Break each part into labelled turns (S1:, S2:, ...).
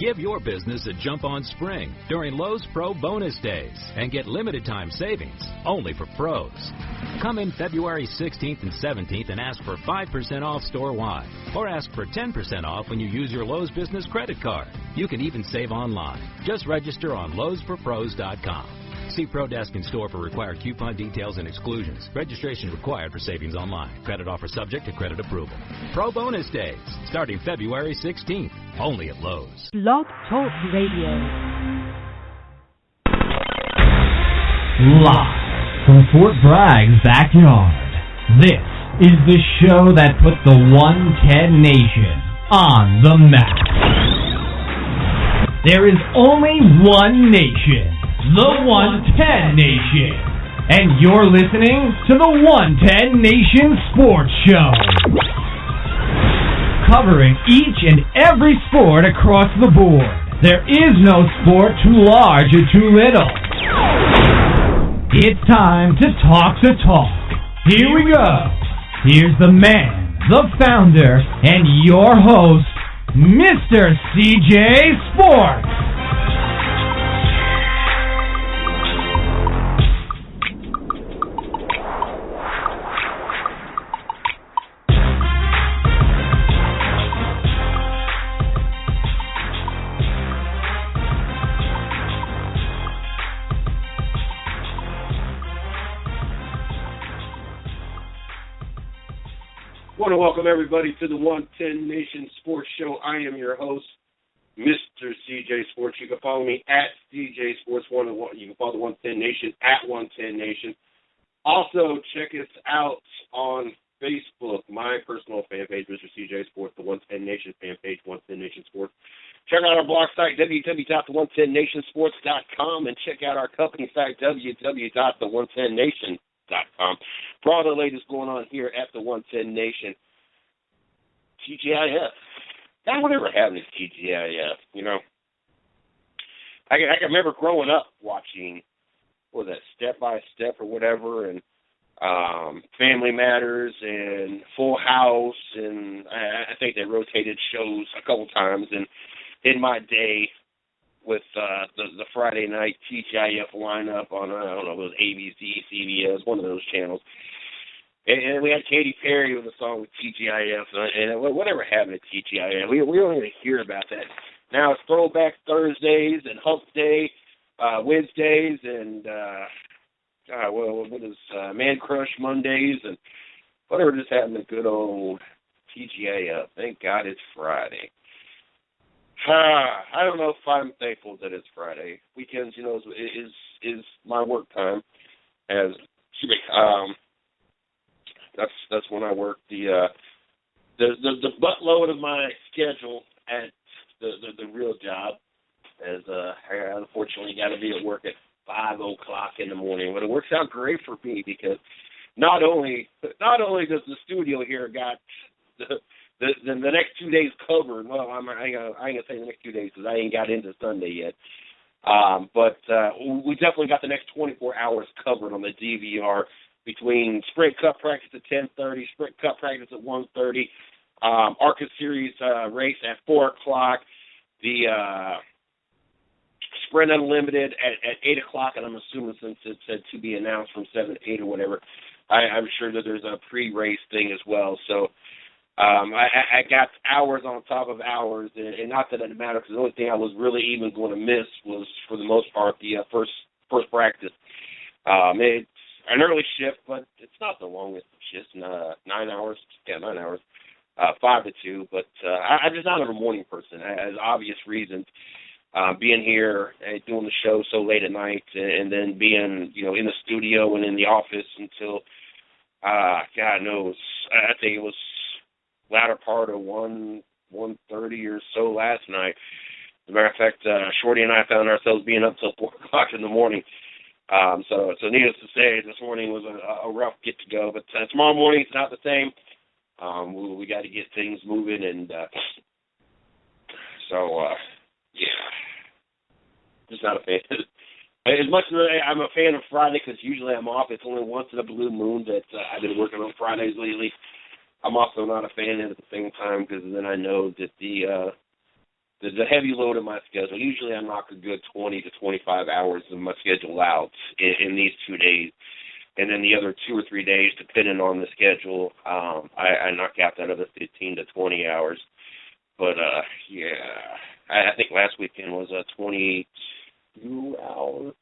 S1: Give your business a jump on spring during Lowe's Pro Bonus Days and get limited time savings only for pros. Come in February 16th and 17th and ask for 5% off store-wide, or ask for 10% off when you use your Lowe's Business Credit Card. You can even save online. Just register on lowesforpros.com. See Pro Desk in store for required coupon details and exclusions. Registration required for savings online. Credit offer subject to credit approval. Pro Bonus Days, starting February 16th, only at Lowe's.
S2: Blog Talk Radio.
S3: Live from Fort Bragg's backyard, this is the show that put the 110 Nation on the map. There is only one nation. The 110 Nation. And you're listening to the 110 Nation Sports Show. Covering each and every sport across the board. There is no sport too large or too little. It's time to talk the talk. Here we go. Here's the man, the founder, and your host, Mr. CJ Sports.
S4: I want to welcome everybody to the 110 Nation Sports Show. I am your host, Mr. CJ Sports. You can follow me at CJ Sports 101. You can follow the 110 Nation at 110 Nation. Also, check us out on Facebook, my personal fan page, Mr. CJ Sports, the 110 Nation fan page, 110 Nation Sports. Check out our blog site, www.the110nationsports.com, and check out our company site, www.the110nation.com. For all the latest going on here at the 110 Nation. TGIF. That whatever happened to TGIF, you know. I can remember growing up watching, what was that, Step by Step or whatever, and Family Matters and Full House, and I think they rotated shows a couple times. And in my day, with the Friday night TGIF lineup on, I don't know, it was ABC, CBS, one of those channels. And we had Katy Perry with a song with TGIF, and whatever happened to TGIF, we don't even hear about that. Now it's Throwback Thursdays and Hump Day Wednesdays, and what is Man Crush Mondays, and whatever just happened to good old TGIF. Thank God it's Friday. I don't know if I'm thankful that it's Friday. Weekends, you know, is my work time. That's when I work. The buttload of my schedule at the real job, as I unfortunately got to be at work at 5:00 in the morning. But it works out great for me because not only does the studio here got the next 2 days covered. Well, I ain't gonna say the next 2 days because I ain't got into Sunday yet. But we definitely got the next 24 hours covered on the DVR between Sprint Cup practice at 10:30, Sprint Cup practice at 1:30, ARCA Series race at 4:00, the Sprint Unlimited at 8:00, and I'm assuming since it said to be announced from 7 to 8 or whatever, I'm sure that there's a pre-race thing as well. So I got hours on top of hours, and not that it matters, because the only thing I was really even going to miss was, for the most part, the first practice. It's an early shift, but it's not the longest shift, 9 hours. Yeah, 9 hours, 5 to 2. But I'm just not a morning person, as obvious reasons. Being here and doing the show so late at night, and then being, you know, in the studio and in the office until, God knows, I think it was latter part of 1:30 or so last night. As a matter of fact, Shorty and I found ourselves being up till 4:00 in the morning. So needless to say, this morning was a rough get to go. But tomorrow morning it's not the same. We got to get things moving, and yeah, just not a fan. As much as I'm a fan of Friday, because usually I'm off. It's only once in a blue moon that I've been working on Fridays lately. I'm also not a fan of it at the same time, because then I know that the the heavy load of my schedule. Usually I knock a good 20 to 25 hours of my schedule out in these 2 days. And then the other 2 or 3 days, depending on the schedule, I knock out that other 15 to 20 hours. But, I think last weekend was a 22 hour,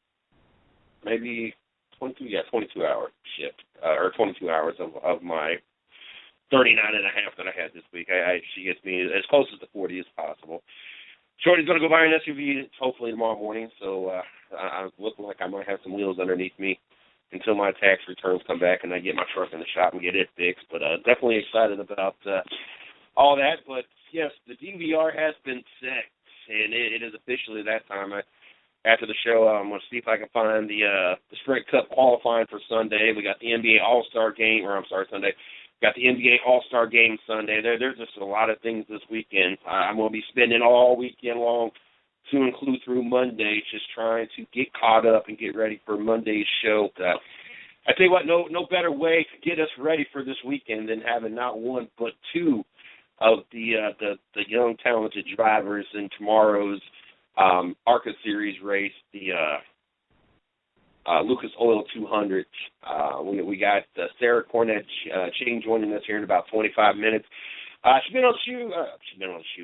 S4: maybe 22 hour shift, or 22 hours of my 39 and a half that I had this week. She gets me as close as the 40 as possible. Shorty's going to go buy an SUV hopefully tomorrow morning, so I'm looking like I might have some wheels underneath me until my tax returns come back and I get my truck in the shop and get it fixed. But definitely excited about all that. But, yes, the DVR has been set, and it is officially that time. After the show, I'm going to see if I can find the Sprint Cup qualifying for Sunday. We got the NBA All-Star game, Sunday. Got the NBA All-Star game Sunday. There's just a lot of things this weekend. I'm going to be spending all weekend long to include through Monday, just trying to get caught up and get ready for Monday's show. I tell you what, no better way to get us ready for this weekend than having not one but two of the young talented drivers in tomorrow's ARCA Series race, the Lucas Oil 200. We got Sara Cornett-Ching joining us here in about 25 minutes. She's been on the show.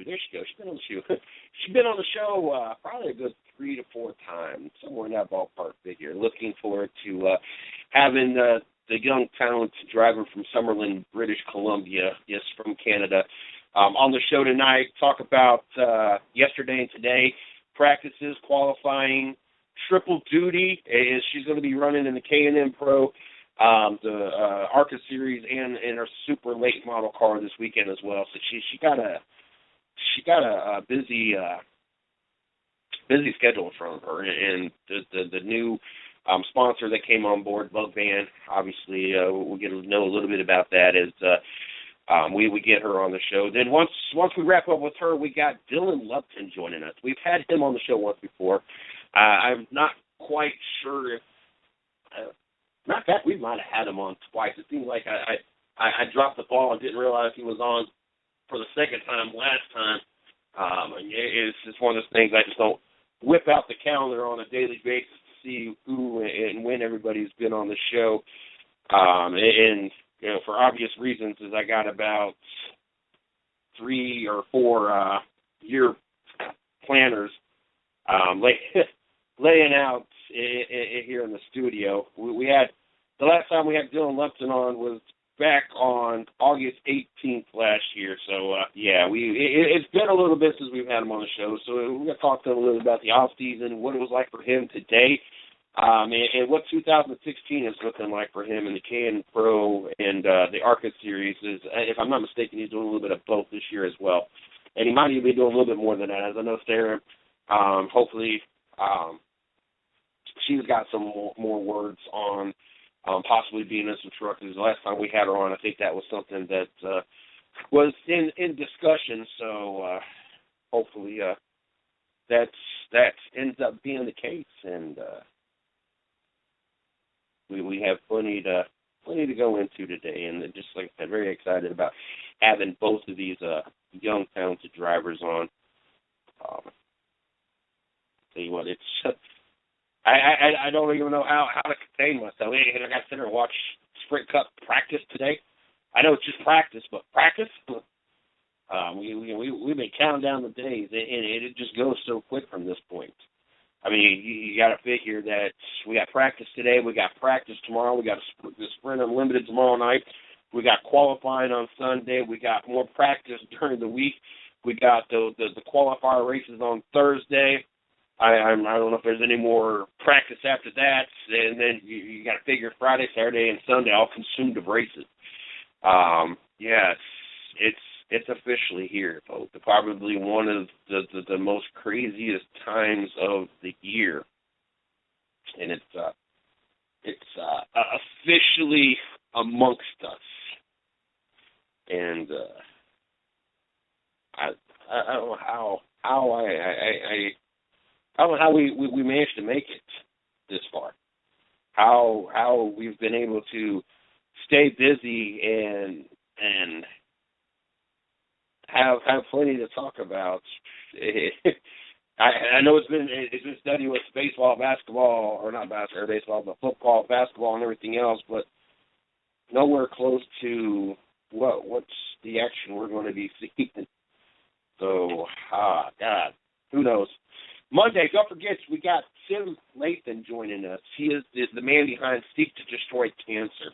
S4: There she goes. She's been on the show. She's been on the show probably a good 3 to 4 times, somewhere in that ballpark figure. Looking forward to having the young talented driver from Summerlin, British Columbia, yes, from Canada, on the show tonight. Talk about yesterday and today, practices, qualifying, triple duty. Is she's going to be running in the K&N Pro, the ARCA Series, and her super late model car this weekend as well. So she got a busy schedule in front of her, and the new sponsor that came on board, Bug Van. Obviously, we'll get to know a little bit about that as we get her on the show. Then once we wrap up with her, we got Dylan Lupton joining us. We've had him on the show once before. I'm not quite sure if, matter of fact, we might have had him on twice. It seems like I dropped the ball and didn't realize he was on for the second time last time. It's just one of those things I just don't whip out the calendar on a daily basis to see who and when everybody's been on the show. And you know, for obvious reasons, is I got about 3 or 4 year planners laying out here in the studio. We had the last time we had Dylan Lupton on was back on August 18th last year. So it's been a little bit since we've had him on the show. So we're going to talk to him a little bit about the off season, what it was like for him today, and what 2016 is looking like for him in the K&N Pro and the ARCA Series. If I'm not mistaken, he's doing a little bit of both this year as well. And he might even be doing a little bit more than that. As I know Sara, hopefully she's got some more words on possibly being in some trucks. The last time we had her on, I think that was something that was in discussion. So hopefully that ends up being the case, and we have plenty to go into today. And just like I said, very excited about having both of these young talented drivers on. Tell you what, it's I don't even know how to contain myself. I got to sit there and watch Sprint Cup practice today. I know it's just practice, but practice. We've been counting down the days, and it just goes so quick from this point. I mean, you got to figure that we got practice today, we got practice tomorrow, we got the Sprint Unlimited tomorrow night, we got qualifying on Sunday, we got more practice during the week, we got the qualifier races on Thursday. I don't know if there's any more practice after that, and then you got to figure Friday, Saturday, and Sunday all consumed of races. It's officially here, folks. Probably one of the most craziest times of the year, and it's officially amongst us. And I don't know how I don't know how we managed to make it this far. How we've been able to stay busy and have plenty to talk about I know it's been studied with baseball, basketball, or not basketball, or baseball, but football, basketball, and everything else, but nowhere close to what's the action we're going to be seeing. So, God, who knows? Monday, don't forget, we got Tim Lathan joining us. He is the man behind Seek to Destroy Cancer.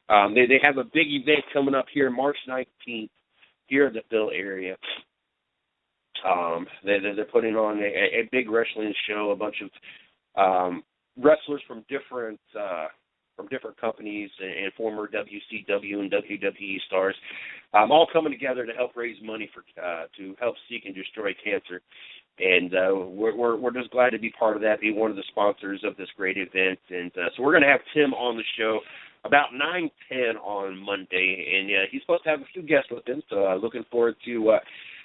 S4: They have a big event coming up here March 19th here in the Phil area. They're putting on a big wrestling show, a bunch of wrestlers from different companies and former WCW and WWE stars, all coming together to help raise money to help seek and destroy cancer. And we're just glad to be part of that, be one of the sponsors of this great event. And so we're going to have Tim on the show about 9:10 on Monday, and he's supposed to have a few guests with him. So looking forward to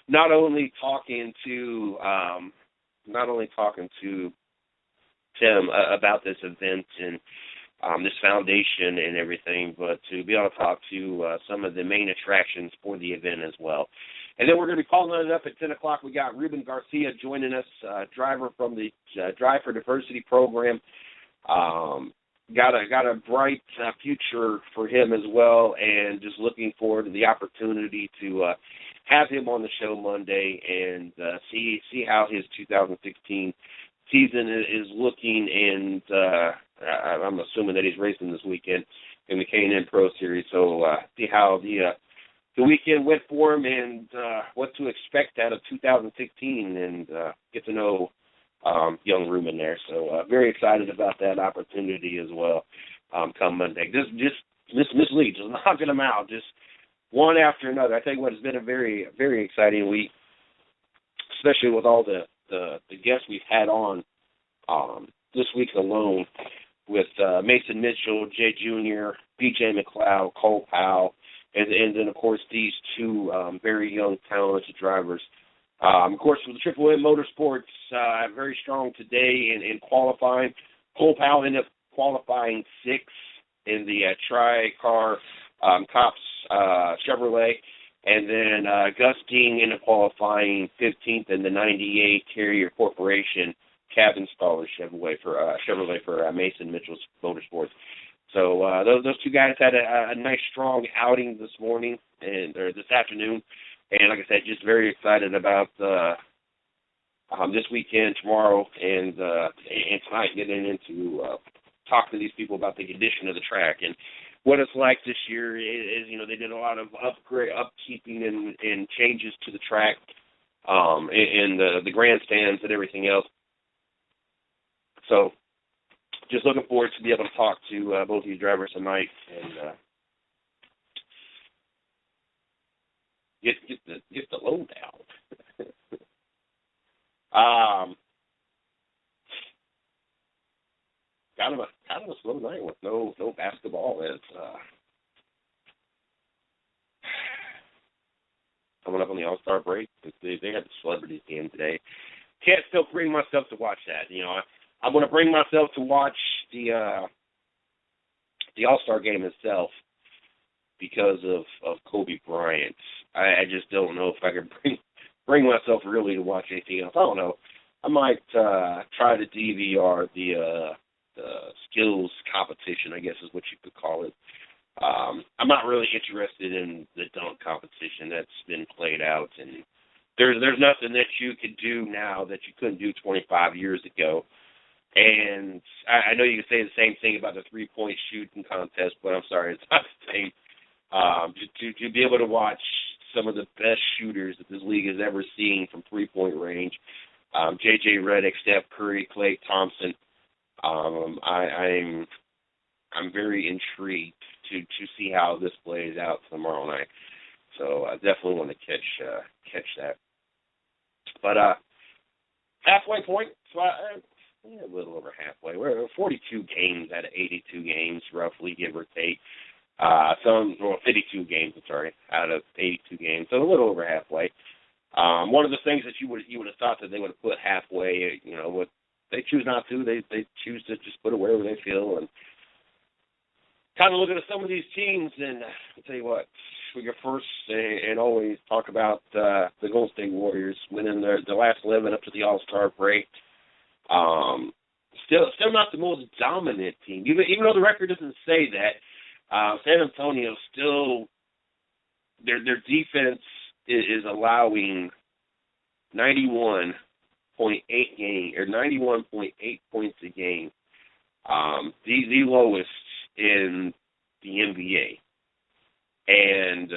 S4: not only talking to Tim about this event and this foundation and everything, but to be able to talk to some of the main attractions for the event as well. And then we're going to be calling it up at 10 o'clock. We got Ruben Garcia joining us, driver from the Drive for Diversity program. Got a bright future for him as well, and just looking forward to the opportunity to have him on the show Monday and see how his 2016 season is looking. And I'm assuming that he's racing this weekend in the K&N Pro Series. So see how the weekend went for him and what to expect out of 2016, and get to know young Ruben there. So very excited about that opportunity as well come Monday. Just Miss Lee, just knocking them out, just one after another. I tell you what, it's been a very, very exciting week, especially with all the guests we've had on this week alone with Mason Mitchell, Jay Jr., BJ McLeod, Cole Powell, and then, of course, these two very young, talented drivers. Of course, with the Triple M Motorsports, very strong today in qualifying. Cole Powell ended up qualifying 6th in the Tri-Car Cops Chevrolet. And then Gus King ended up qualifying 15th in the 98 Carrier Corporation cab installer Chevrolet for Mason Mitchell's Motorsports. So those two guys had a nice, strong outing this morning or this afternoon. And like I said, just very excited about this weekend, tomorrow, and tonight, getting into talk to these people about the condition of the track and what it's like this year. Is they did a lot of upkeeping and changes to the track, and the grandstands and everything else. So just looking forward to be able to talk to both of these drivers tonight and get the load down. Kind of a slow night with no basketball. It's coming up on the All-Star break. They had the celebrities game today. Can't still bring myself to watch that. I'm going to bring myself to watch the All-Star game itself because of Kobe Bryant. I just don't know if I can bring myself really to watch anything else. I don't know. I might try to DVR the skills competition, I guess is what you could call it. I'm not really interested in the dunk competition that's been played out, and there's nothing that you could do now that you couldn't do 25 years ago. And I know you can say the same thing about the three-point shooting contest, but I'm sorry, it's not the same. To be able to watch some of the best shooters that this league has ever seen from three-point range, J.J. Redick, Steph Curry, Klay Thompson, I'm very intrigued to see how this plays out tomorrow night. So I definitely want to catch that. But halfway point, so a little over halfway. We're 42 games out of 82 games, roughly, give or take. 52 games, out of 82 games, so a little over halfway. One of the things that you would have thought that they would have put halfway, what they choose not to. They choose to just put it wherever they feel, and kind of looking at some of these teams, and I'll tell you what, first and always talk about the Golden State Warriors winning the last 11 up to the All-Star break. Still not the most dominant team, even though the record doesn't say that. San Antonio still, their defense is allowing 91.8 points a game, the lowest in the NBA. And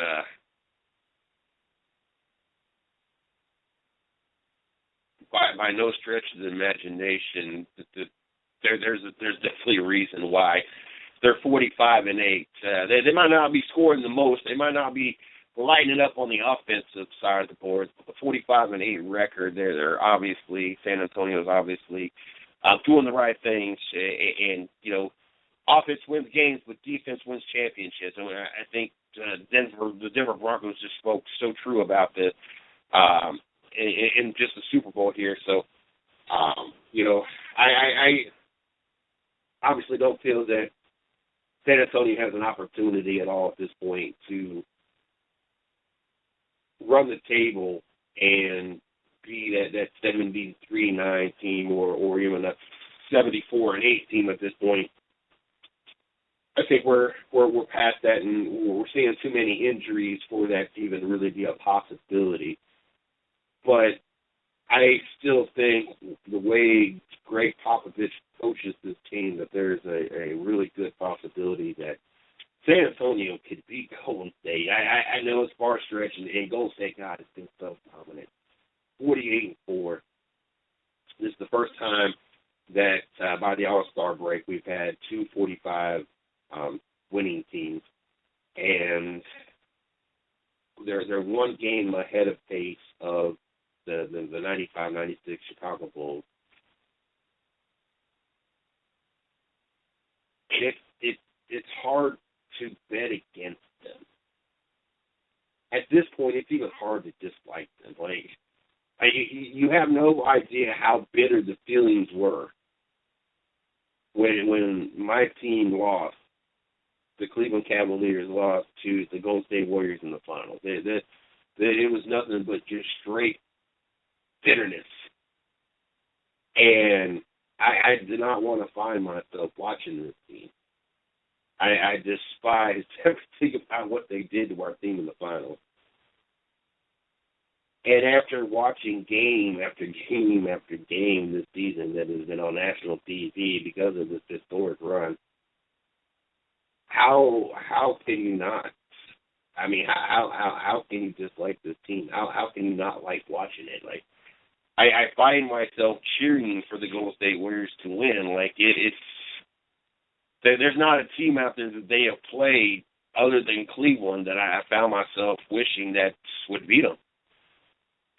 S4: by no stretch of the imagination, there's definitely a reason why they're 45-8. They might not be scoring the most. They might not be lighting it up on the offensive side of the board. But the 45-8 record, they're obviously, San Antonio's obviously doing the right things. And you know, offense wins games, but defense wins championships. And I think the Denver Broncos just spoke so true about this in just the Super Bowl here. So, you know, I obviously don't feel that San Antonio has an opportunity at all at this point to run the table and be that 73-9 team or even a 74-8 team at this point. I think we're past that, and we're seeing too many injuries for that to even really be a possibility. But I still think the way Greg Popovich coaches this team, that there's a really good possibility that San Antonio could beat Golden State. I know it's far stretch, and Golden State, God, has been so dominant. 48-4. This is the first time that by the All-Star break we've had 245 winning teams, and they're one game ahead of pace of the 95-96 Chicago Bulls. It's hard to bet against them. At this point, it's even hard to dislike them. You have no idea how bitter the feelings were when my team lost. The Cleveland Cavaliers lost to the Golden State Warriors in the finals. It was nothing but just straight bitterness. And I did not want to find myself watching this team. I despised everything about what they did to our team in the finals. And after watching game after game after game this season that has been on national TV because of this historic run, how can you not? I mean, how can you dislike this team? How can you not like watching it? Like, I find myself cheering for the Golden State Warriors to win. Like, there's not a team out there that they have played other than Cleveland that I found myself wishing that would beat them.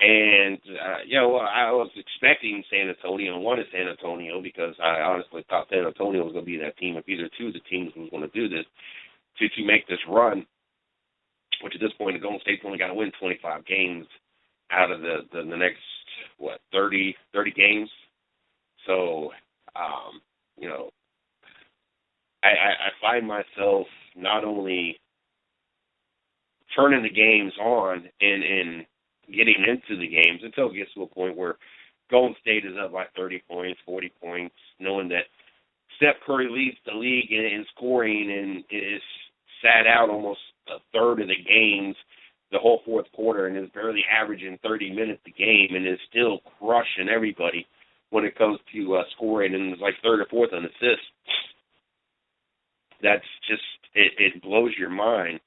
S4: And, I was expecting San Antonio and wanted San Antonio because I honestly thought San Antonio was going to be that team if either two of the teams was going to do this, to make this run, which at this point the Golden State's only got to win 25 games out of the next, 30 games. So, I find myself not only turning the games on and getting into the games until it gets to a point where Golden State is up by 30 points, 40 points, knowing that Steph Curry leads the league in scoring and is sat out almost a third of the games the whole fourth quarter and is barely averaging 30 minutes a game and is still crushing everybody when it comes to scoring and is like third or fourth on assists. That's just, it blows your mind.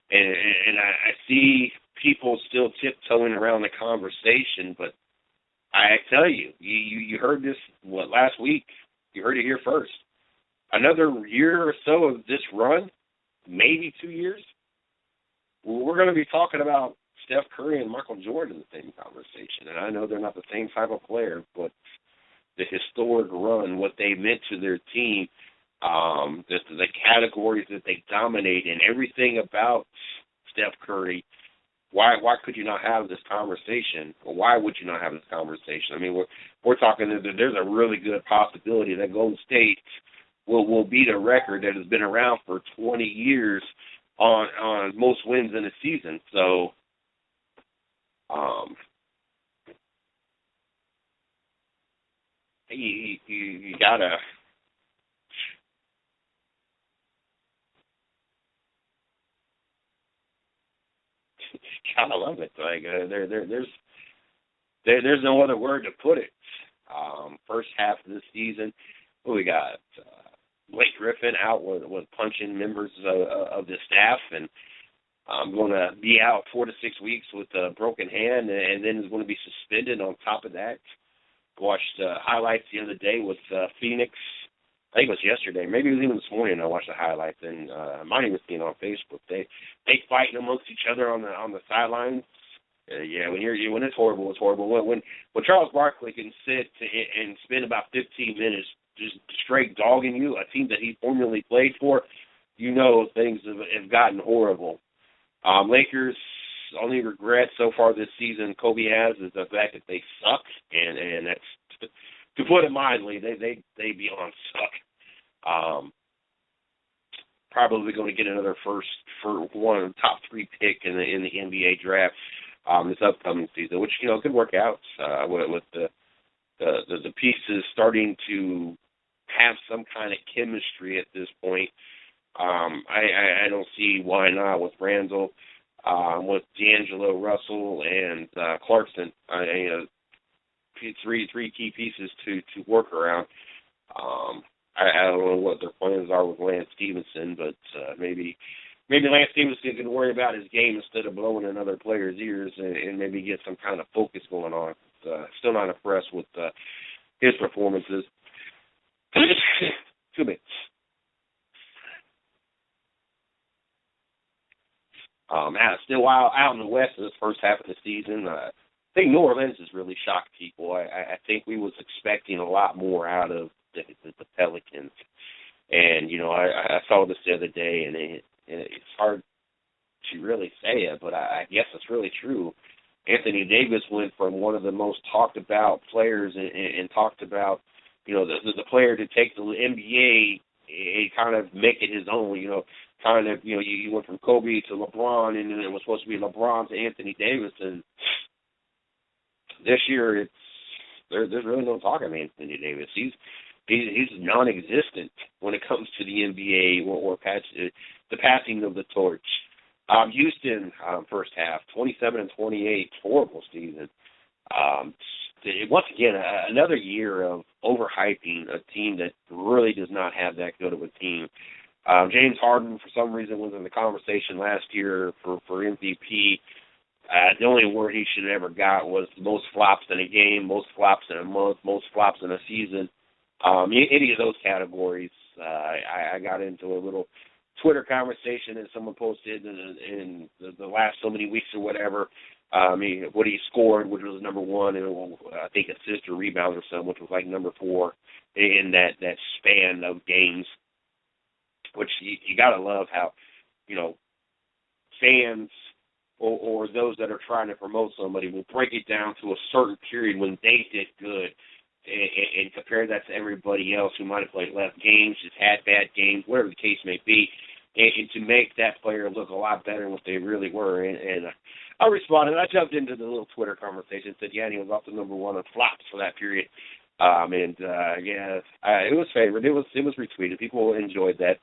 S4: And I see people still tiptoeing around the conversation, but I tell you, you heard this, last week? You heard it here first. Another year or so of this run, maybe 2 years, we're going to be talking about Steph Curry and Michael Jordan in the same conversation. And I know they're not the same type of player, but the historic run, what they meant to their team, the categories that they dominate in, everything about Steph Curry, why could you not have this conversation? Or why would you not have this conversation? I mean, we're talking that there's a really good possibility that Golden State will beat a record that has been around for 20 years on most wins in a season. So, you gotta. Gotta love it. Like there's no other word to put it. First half of the season, we got Blake Griffin out with punching members of the staff, and going to be out 4 to 6 weeks with a broken hand, and then is going to be suspended on top of that. Watched highlights the other day with Phoenix. I think it was yesterday. Maybe it was even this morning. I watched the highlights, and I might even seen on Facebook. They fighting amongst each other on the sidelines. Yeah, when it's horrible, it's horrible. When Charles Barkley can sit and spend about 15 minutes just straight dogging you, a team that he formerly played for, you know things have gotten horrible. Lakers' only regret so far this season Kobe has is the fact that they suck, and that's, to put it mildly, they beyond suck. Probably going to get another top 3 pick in the NBA draft this upcoming season, which could work out with the pieces starting to have some kind of chemistry at this point. I don't see why not with Randall, with D'Angelo Russell and Clarkson. Three key pieces to work around. I don't know what their plans are with Lance Stevenson, but maybe Lance Stevenson can worry about his game instead of blowing in other players' ears and maybe get some kind of focus going on. Still not impressed with his performances. Excuse me. Still out in the West in this first half of the season. I think New Orleans has really shocked people. I think we was expecting a lot more out of the Pelicans. And, I saw this the other day, and it's hard to really say it, but I guess it's really true. Anthony Davis went from one of the most talked about players and talked about, the player to take the NBA and kind of make it his own, you went from Kobe to LeBron, and then it was supposed to be LeBron to Anthony Davis, and this year there's really no talk of Anthony Davis. He's non-existent when it comes to the NBA or the passing of the torch. Houston, first half, 27-28, horrible season. Once again, another year of overhyping a team that really does not have that good of a team. James Harden, for some reason, was in the conversation last year for MVP. The only word he should have ever got was most flops in a game, most flops in a month, most flops in a season. Any of those categories. I got into a little Twitter conversation that someone posted in the last so many weeks or whatever. What he scored, which was number 1, and I think assist or rebound or something, which was like number 4 in that span of games. Which you gotta love how, fans or those that are trying to promote somebody will break it down to a certain period when they did good and compare that to everybody else who might have played less games, just had bad games, whatever the case may be, and to make that player look a lot better than what they really were. And I responded. I jumped into the little Twitter conversation and said, yeah, he was also number 1 on flops for that period. It was favored. It was retweeted. People enjoyed that.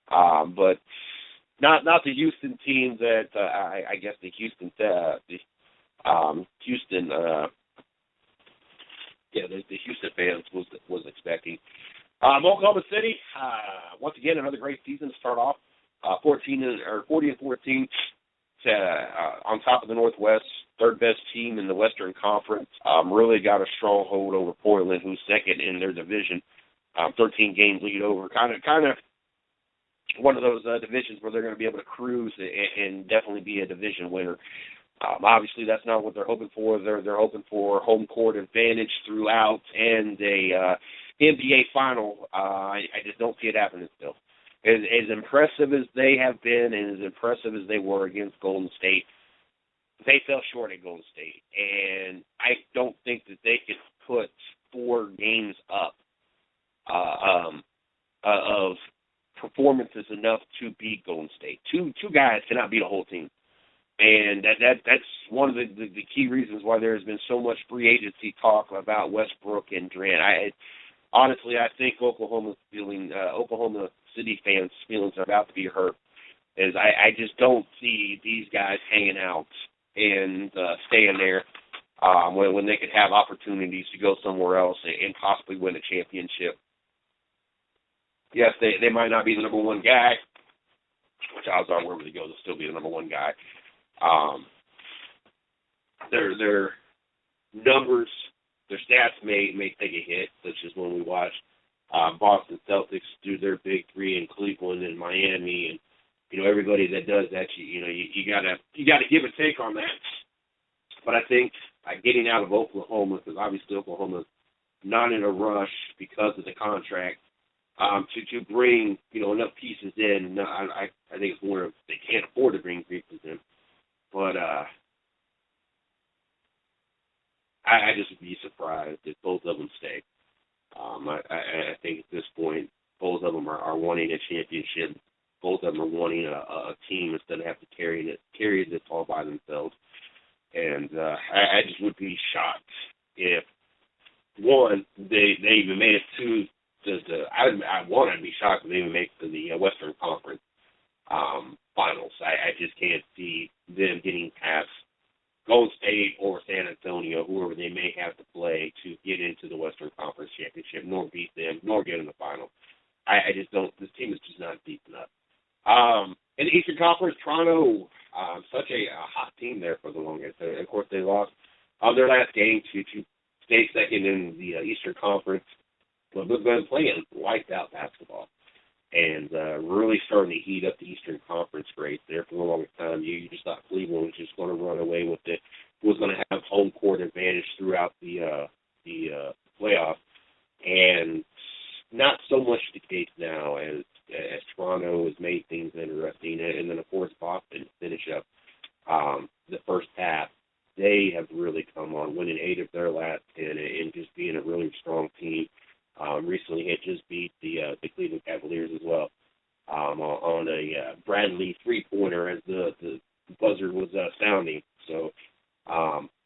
S4: But not the Houston team that I guess the Houston fans was expecting. Oklahoma City, once again, another great season to start off. 40-14, on top of the Northwest, third best team in the Western Conference. Really got a stronghold over Portland, who's second in their division. 13 games lead over. Kind of one of those divisions where they're going to be able to cruise and definitely be a division winner. Obviously, that's not what they're hoping for. They're hoping for home court advantage throughout and a NBA final. I just don't see it happening still. As impressive as they have been and as impressive as they were against Golden State, they fell short at Golden State. And I don't think that they could put 4 games up of performances enough to beat Golden State. Two guys cannot beat a whole team. And that's one of the key reasons why there has been so much free agency talk about Westbrook and Durant. Honestly, I think Oklahoma City fans' feelings are about to be hurt. I just don't see these guys hanging out and staying there when they could have opportunities to go somewhere else and possibly win a championship. Yes, they might not be the number one guy, which odds are wherever they go, they'll still be the number one guy. Their numbers, their stats may take a hit, such as when we watched Boston Celtics do their big three in Cleveland and Miami, and everybody that does that, you gotta give a take on that. But I think getting out of Oklahoma, because obviously Oklahoma's not in a rush because of the contract, to bring enough pieces in. I think it's more of they can't afford to bring pieces in. But I just would be surprised if both of them stay. I think at this point, both of them are wanting a championship. Both of them are wanting a team instead of have to carry this all by themselves. And I just would be shocked if, one, they even made it to I'd be shocked if they even make it to the Western Conference finals. I just can't see them getting past Golden State or San Antonio, whoever they may have to play to get into the Western Conference championship, nor beat them, nor get in the final. I just don't. This team is just not deep enough. In the Eastern Conference, Toronto, such a hot team there for the longest. Of course, they lost their last game to stay second in the Eastern Conference, but they've been playing lights out basketball and really starting to heat up the Eastern Conference race there for the longest time. You just thought Cleveland was just going to run away with it, was going to have home court advantage throughout the playoffs, and not so much the case now as Toronto has made things interesting. And then, of course, Boston finish up the first half. They have really come on, winning 8 of their last 10 and just being a really strong team. Recently had just beat the Cleveland Cavaliers as well on a Bradley three-pointer as the buzzer was sounding. So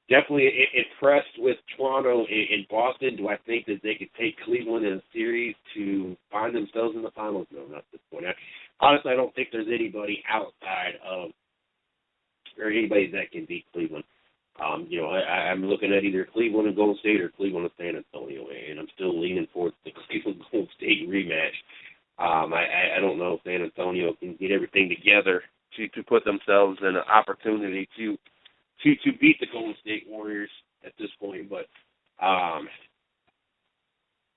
S4: definitely impressed with Toronto and Boston. Do I think that they could take Cleveland in a series to find themselves in the finals? No, not at this point. Honestly, I don't think there's anybody outside of or anybody that can beat Cleveland. I'm looking at either Cleveland and Golden State or Cleveland and San Antonio, and I'm still leaning towards the Cleveland-Golden State rematch. I don't know if San Antonio can get everything together to put themselves in an opportunity to beat the Golden State Warriors at this point. But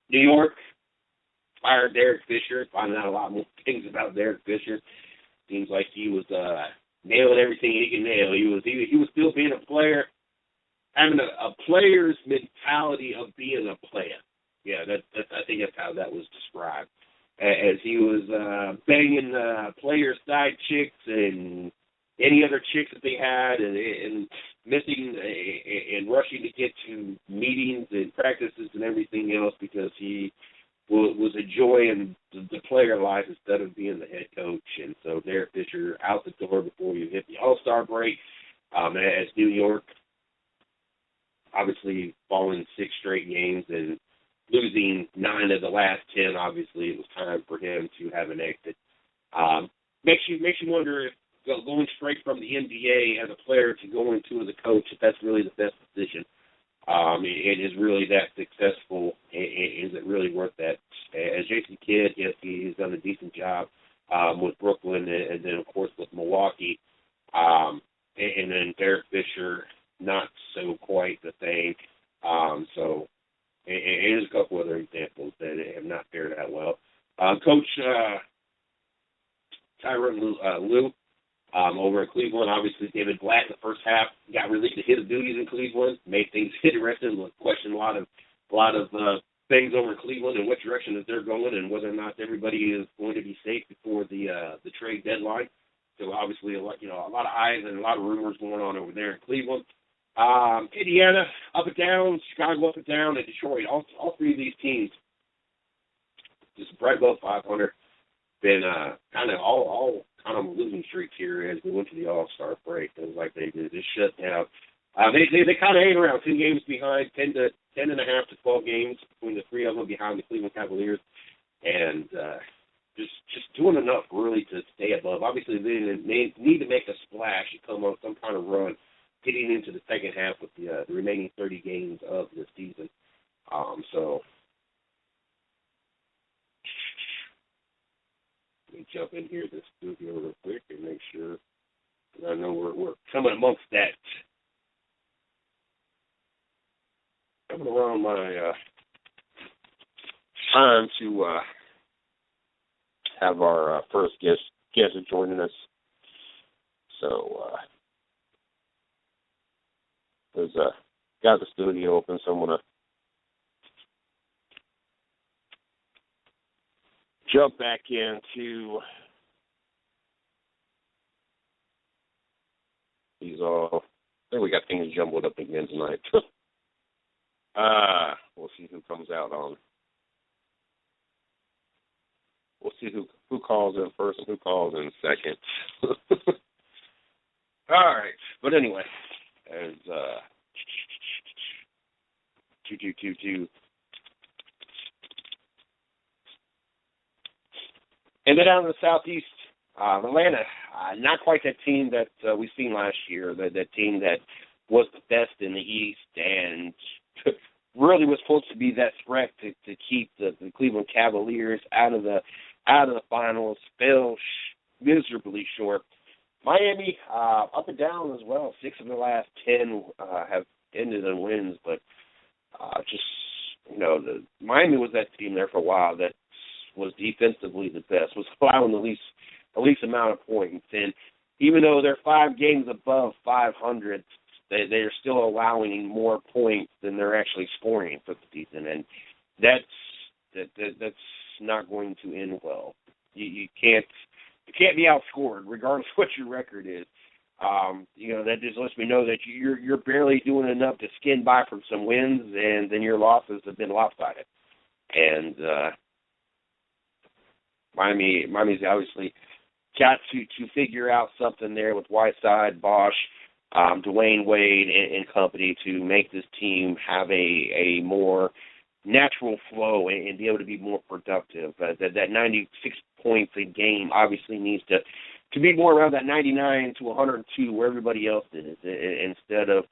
S4: New York fired Derek Fisher, finding out a lot more things about Derek Fisher. Seems like he was nailing everything he can nail. He was still being a player, having a player's mentality of being a player. Yeah, I think that's how that was described. As he was banging players' side chicks and any other chicks that they had, and missing and rushing to get to meetings and practices and everything else because he was enjoying the player life instead of being the head coach. And so Derek Fisher out the door before you hit the All-Star break. As New York, obviously falling 6 straight games and losing 9 of the last 10, obviously it was time for him to have an exit. Makes you wonder if going straight from the NBA as a player to going to as a coach, if that's really the best decision. It is really that successful. Is it really worth that? As Jason Kidd, yes, he's done a decent job with Brooklyn and then, of course, with Milwaukee. And then Derek Fisher, not so quite the same. So there's a couple other examples that have not fared out well. Coach Tyronn Lue over in Cleveland, obviously David Blatt in the first half got released to his duties in Cleveland, made things interesting, questioned a lot of things over in Cleveland and what direction that they're going and whether or not everybody is going to be safe before the trade deadline. So obviously a lot of eyes and a lot of rumors going on over there in Cleveland. Indiana up and down, Chicago up and down, and Detroit. All 3 of these teams just right above 500. been kind of all kind of losing streaks here as we went to the All-Star break. It was like they just shut down. They kind of hang around 2 games behind, 10 and a half to 12 games between the 3 of them behind the Cleveland Cavaliers, and just doing enough really to stay above. Obviously, they need to make a splash and come on some kind of run getting into the second half with the remaining 30 games of the season. So let me jump in here to the studio real quick and make sure. I know we're coming amongst that. Coming around my time to have our first guest joining us. So there's got the studio open, so I'm gonna jump back into these all. I think we got things jumbled up again tonight. We'll see who comes out on. We'll see who calls in first and who calls in second. All right, but anyway, as 2. And then down in the Southeast, Atlanta, not quite that team that we've seen last year, that team that was the best in the East and really was supposed to be that threat to keep the Cleveland Cavaliers out of the finals. Fell miserably short. Miami up and down as well. 6 of the last 10 have ended in wins, but Miami was that team there for a while that was defensively the best, was allowing the least amount of points, and even though they're 5 games above 500. They're still allowing more points than they're actually scoring for the season, and that's not going to end well. You can't be outscored regardless of what your record is. That just lets me know that you're barely doing enough to skin by from some wins, and then your losses have been lopsided. And Miami's obviously got to figure out something there with Whiteside, Bosch, Dwayne Wade and company to make this team have a more natural flow and be able to be more productive. That 96 points a game obviously needs to be more around that 99 to 102 where everybody else is, instead of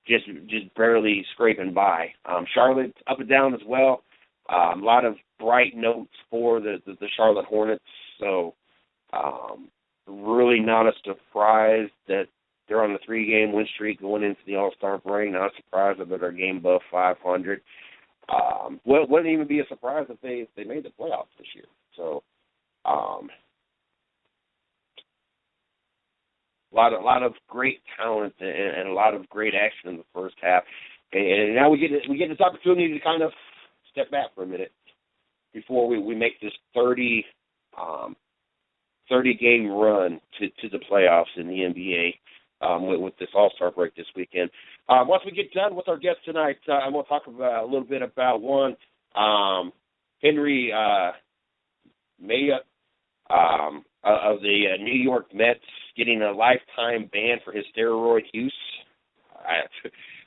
S4: just barely scraping by. Charlotte up and down as well. A lot of bright notes for the Charlotte Hornets. So really not a surprise that they're on the 3-game win streak going into the All-Star break. Not a surprise that they're a game above 500. Wouldn't even be a surprise if they made the playoffs this year. So a lot of great talent and a lot of great action in the first half. And now we get this opportunity to kind of step back for a minute before we make this 30-game run to the playoffs in the NBA. With this All-Star break this weekend. Once we get done with our guest tonight, I'm going to talk about a little bit about one, Henry Maya of the New York Mets getting a lifetime ban for his steroid use.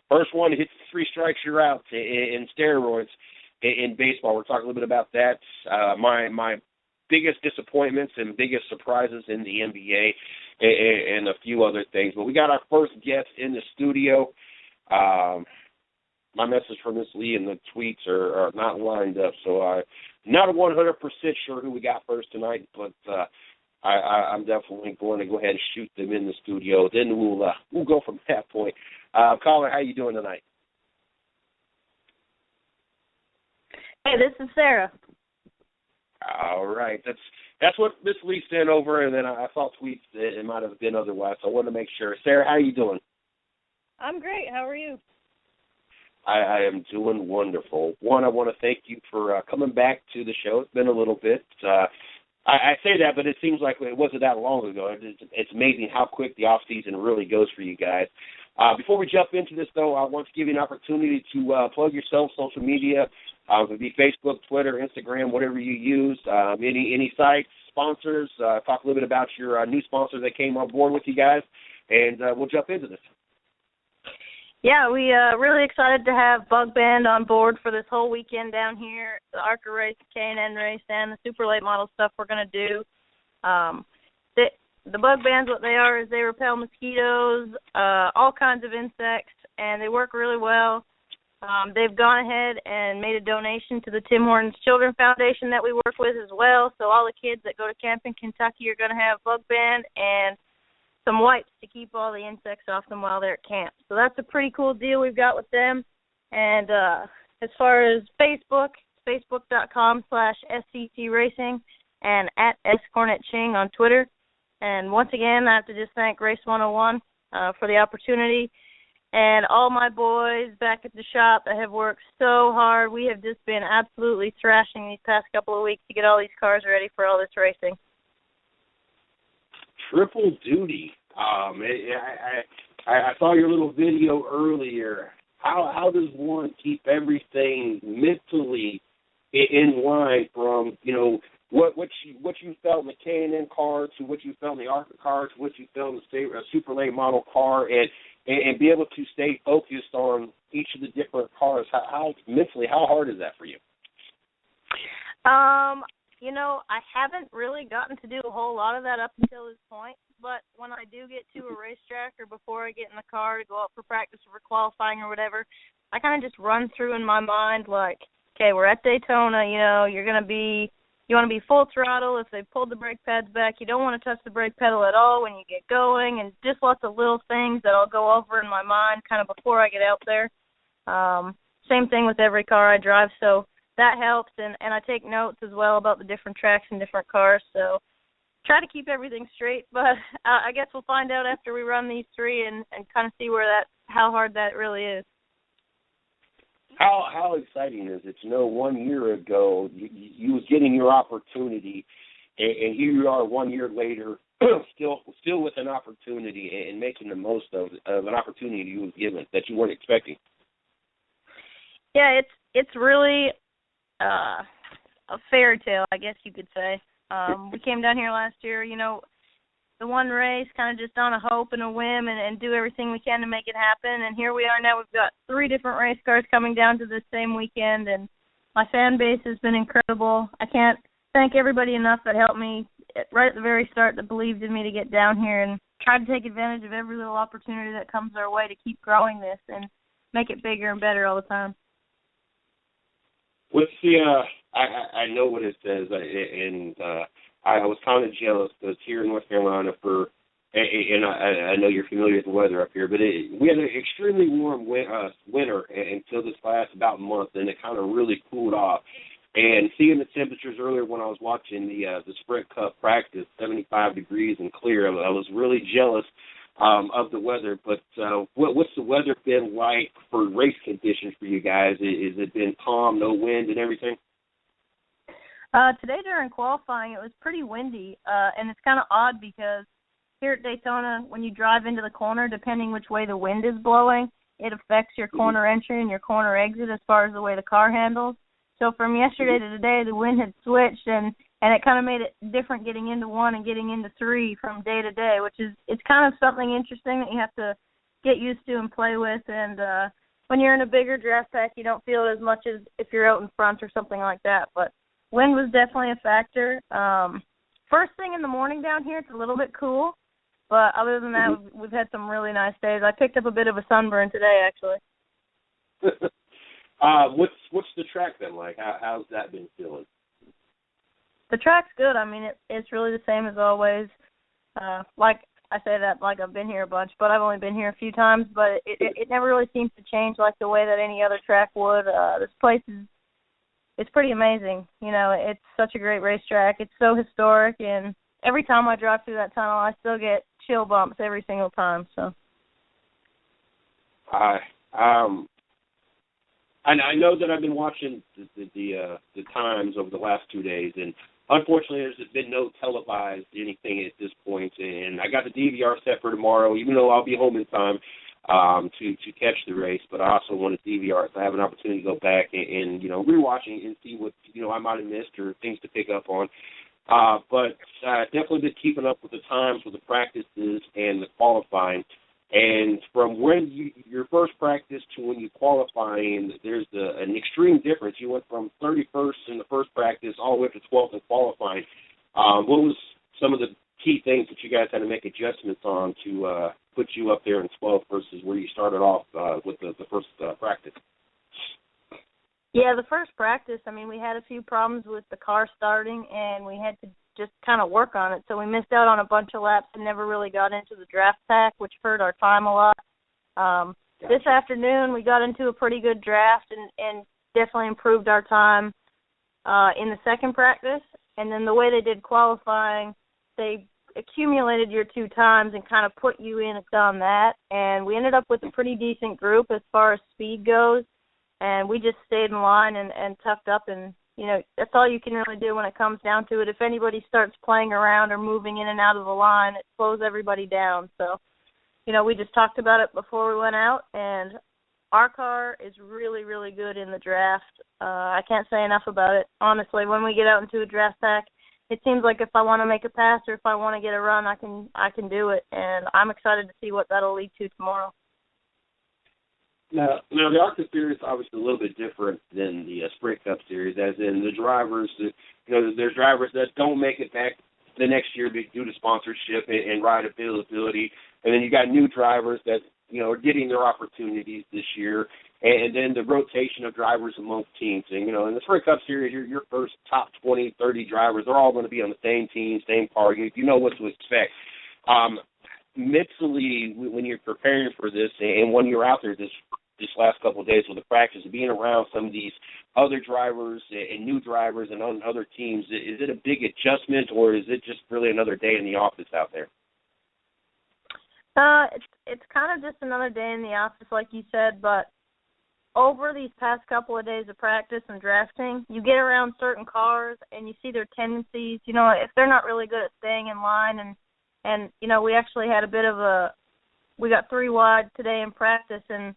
S4: First one hits 3 strikes, you're out in steroids in baseball. We're talking a little bit about that. My biggest disappointments and biggest surprises in the NBA and a few other things. But we got our first guest in the studio. My message from Miss Lee and the tweets are not lined up, so I'm not 100% sure who we got first tonight, but I'm definitely going to go ahead and shoot them in the studio. Then we'll go from that point. Caller, how you doing tonight?
S2: Hey, this is Sara.
S4: All right, that's what Miss Lee sent over, and then I saw tweets that it might have been otherwise, so I wanted to make sure. Sara, how are you doing?
S2: I'm great. How are you?
S4: I am doing wonderful. One, I want to thank you for coming back to the show. It's been a little bit. I say that, but it seems like it wasn't that long ago. It's amazing how quick the off season really goes for you guys. Before we jump into this, though, I want to give you an opportunity to plug yourself, social media, It would be Facebook, Twitter, Instagram, whatever you use. Any sites, sponsors. Talk a little bit about your new sponsors that came on board with you guys, and we'll jump into this.
S2: Yeah, we really excited to have Bug Band on board for this whole weekend down here. The ARCA race, K&N race, and the super late model stuff we're going to do. The Bug Bands, what they are is they repel mosquitoes, all kinds of insects, and they work really well. They've gone ahead and made a donation to the Tim Hortons Children Foundation that we work with as well. So all the kids that go to camp in Kentucky are going to have Bug Band and some wipes to keep all the insects off them while they're at camp. So that's a pretty cool deal we've got with them. And as far as Facebook, facebook.com/SCT Racing and at Cornett-Ching on Twitter. And once again, I have to just thank Race 101 for the opportunity. And all my boys back at the shop that have worked so hard. We have just been absolutely thrashing these past couple of weeks to get all these cars ready for all this racing.
S4: Triple duty. I saw your little video earlier. How does one keep everything mentally in line from, what you felt in the K&N car to what you felt in the ARCA car to what you felt in the super late model car and be able to stay focused on each of the different cars? How mentally, how hard is that for you?
S2: I haven't really gotten to do a whole lot of that up until this point, but when I do get to a racetrack or before I get in the car to go up for practice or for qualifying or whatever, I kind of just run through in my mind like, okay, we're at Daytona, you want to be full throttle. If they pulled the brake pads back, you don't want to touch the brake pedal at all when you get going, and just lots of little things that I'll go over in my mind kind of before I get out there. Same thing with every car I drive, so that helps, and I take notes as well about the different tracks and different cars, so try to keep everything straight, but I guess we'll find out after we run these three and kind of see how hard that really is.
S4: How exciting is it to know 1 year ago you was getting your opportunity, and here you are 1 year later, still with an opportunity and making the most of an opportunity you was given that you weren't expecting?
S2: Yeah, it's really a fairy tale, I guess you could say. We came down here last year, the one race kind of just on a hope and a whim and do everything we can to make it happen. And here we are now. We've got 3 different race cars coming down to this same weekend, and my fan base has been incredible. I can't thank everybody enough that helped me right at the very start, that believed in me to get down here and try to take advantage of every little opportunity that comes our way to keep growing this and make it bigger and better all the time.
S4: What's I know what it says, and I was kind of jealous because here in North Carolina and I know you're familiar with the weather up here, but we had an extremely warm winter until this last about month, and it kind of really cooled off. And seeing the temperatures earlier when I was watching the Sprint Cup practice, 75 degrees and clear, I was really jealous of the weather. But what's the weather been like for race conditions for you guys? Is it been calm, no wind and everything?
S2: Today during qualifying, it was pretty windy, and it's kind of odd because here at Daytona, when you drive into the corner, depending which way the wind is blowing, it affects your corner entry and your corner exit as far as the way the car handles. So from yesterday to today, the wind had switched, and it kind of made it different getting into 1 and getting into 3 from day to day, which is it's kind of something interesting that you have to get used to and play with. And when you're in a bigger draft pack, you don't feel it as much as if you're out in front or something like that. But wind was definitely a factor. First thing in the morning down here, it's a little bit cool. But other than that, we've had some really nice days. I picked up a bit of a sunburn today, actually.
S4: What's the track been like? How's that been feeling?
S2: The track's good. I mean, it's really the same as always. Like I say that like I've been here a bunch, but I've only been here a few times. But it never really seems to change like the way that any other track would. This place it's pretty amazing. It's such a great racetrack. It's so historic, and every time I drive through that tunnel, I still get chill bumps every single time. So.
S4: I know that I've been watching the times over the last 2 days, and unfortunately there's been no televised anything at this point, and I got the DVR set for tomorrow, even though I'll be home in time. to catch the race, but I also want to DVR it. So I have an opportunity to go back and rewatching and see what I might have missed or things to pick up on. But definitely been keeping up with the times, with the practices and the qualifying. And from when your first practice to when you qualify, and there's an extreme difference. You went from 31st in the first practice all the way up to 12th in qualifying. What was some of the key things that you guys had to make adjustments on to put you up there in 12th versus where you started off with the first practice?
S2: Yeah, the first practice, we had a few problems with the car starting, and we had to just kind of work on it. So we missed out on a bunch of laps and never really got into the draft pack, which hurt our time a lot. Gotcha. This afternoon we got into a pretty good draft and definitely improved our time in the second practice. And then the way they did qualifying, they accumulated your 2 times and kind of put you in on that. And we ended up with a pretty decent group as far as speed goes. And we just stayed in line and tucked up, and that's all you can really do when it comes down to it. If anybody starts playing around or moving in and out of the line, it slows everybody down. So, we just talked about it before we went out, and our car is really, really good in the draft. I can't say enough about it. Honestly, when we get out into a draft pack, it seems like if I want to make a pass or if I want to get a run, I can do it, and I'm excited to see what that'll lead to tomorrow.
S4: Now the ARCA Series is obviously a little bit different than the Sprint Cup Series, as in the drivers, there's drivers that don't make it back the next year due to sponsorship and ride availability, and then you got new drivers that, are getting their opportunities this year, and then the rotation of drivers amongst teams. And, in the Sprint Cup Series, your first top 20, 30 drivers are all going to be on the same team, same car. You know what to expect. Mentally, when you're preparing for this and when you're out there this last couple of days with the practice, being around some of these other drivers and new drivers and on other teams, is it a big adjustment, or is it just really another day in the office out there?
S2: It's kind of just another day in the office, like you said, but over these past couple of days of practice and drafting, you get around certain cars and you see their tendencies. If they're not really good at staying in line, and we actually had a bit of we got 3 wide today in practice, and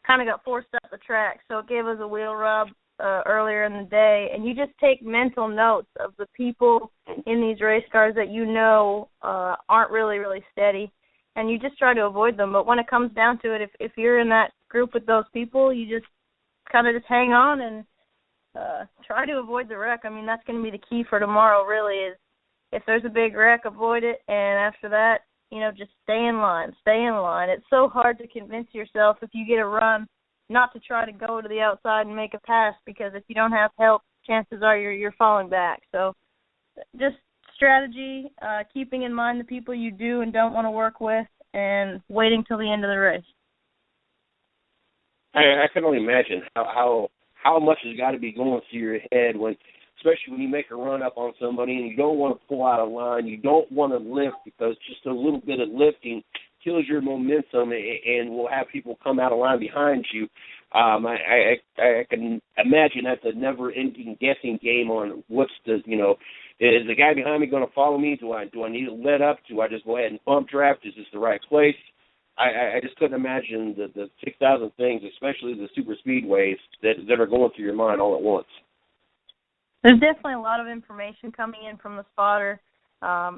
S2: kind of got forced up the track, so it gave us a wheel rub earlier in the day. And you just take mental notes of the people in these race cars that aren't really, really steady, and you just try to avoid them. But when it comes down to it, if you're in that group with those people, you just kind of just hang on and try to avoid the wreck. That's going to be the key for tomorrow, really, is if there's a big wreck, avoid it, and after that, just stay in line. It's so hard to convince yourself if you get a run not to try to go to the outside and make a pass, because if you don't have help, chances are you're falling back. So just strategy, keeping in mind the people you do and don't want to work with, and waiting till the end of the race.
S4: I can only imagine how much has got to be going through your head especially when you make a run up on somebody and you don't want to pull out of line, you don't want to lift, because just a little bit of lifting kills your momentum and will have people come out of line behind you. I can imagine that's a never-ending guessing game on what's is the guy behind me going to follow me? Do I need to let up? Do I just go ahead and bump draft? Is this the right place? I just couldn't imagine the 6,000 things, especially the super speedways, that are going through your mind all at once.
S2: There's definitely a lot of information coming in from the spotter.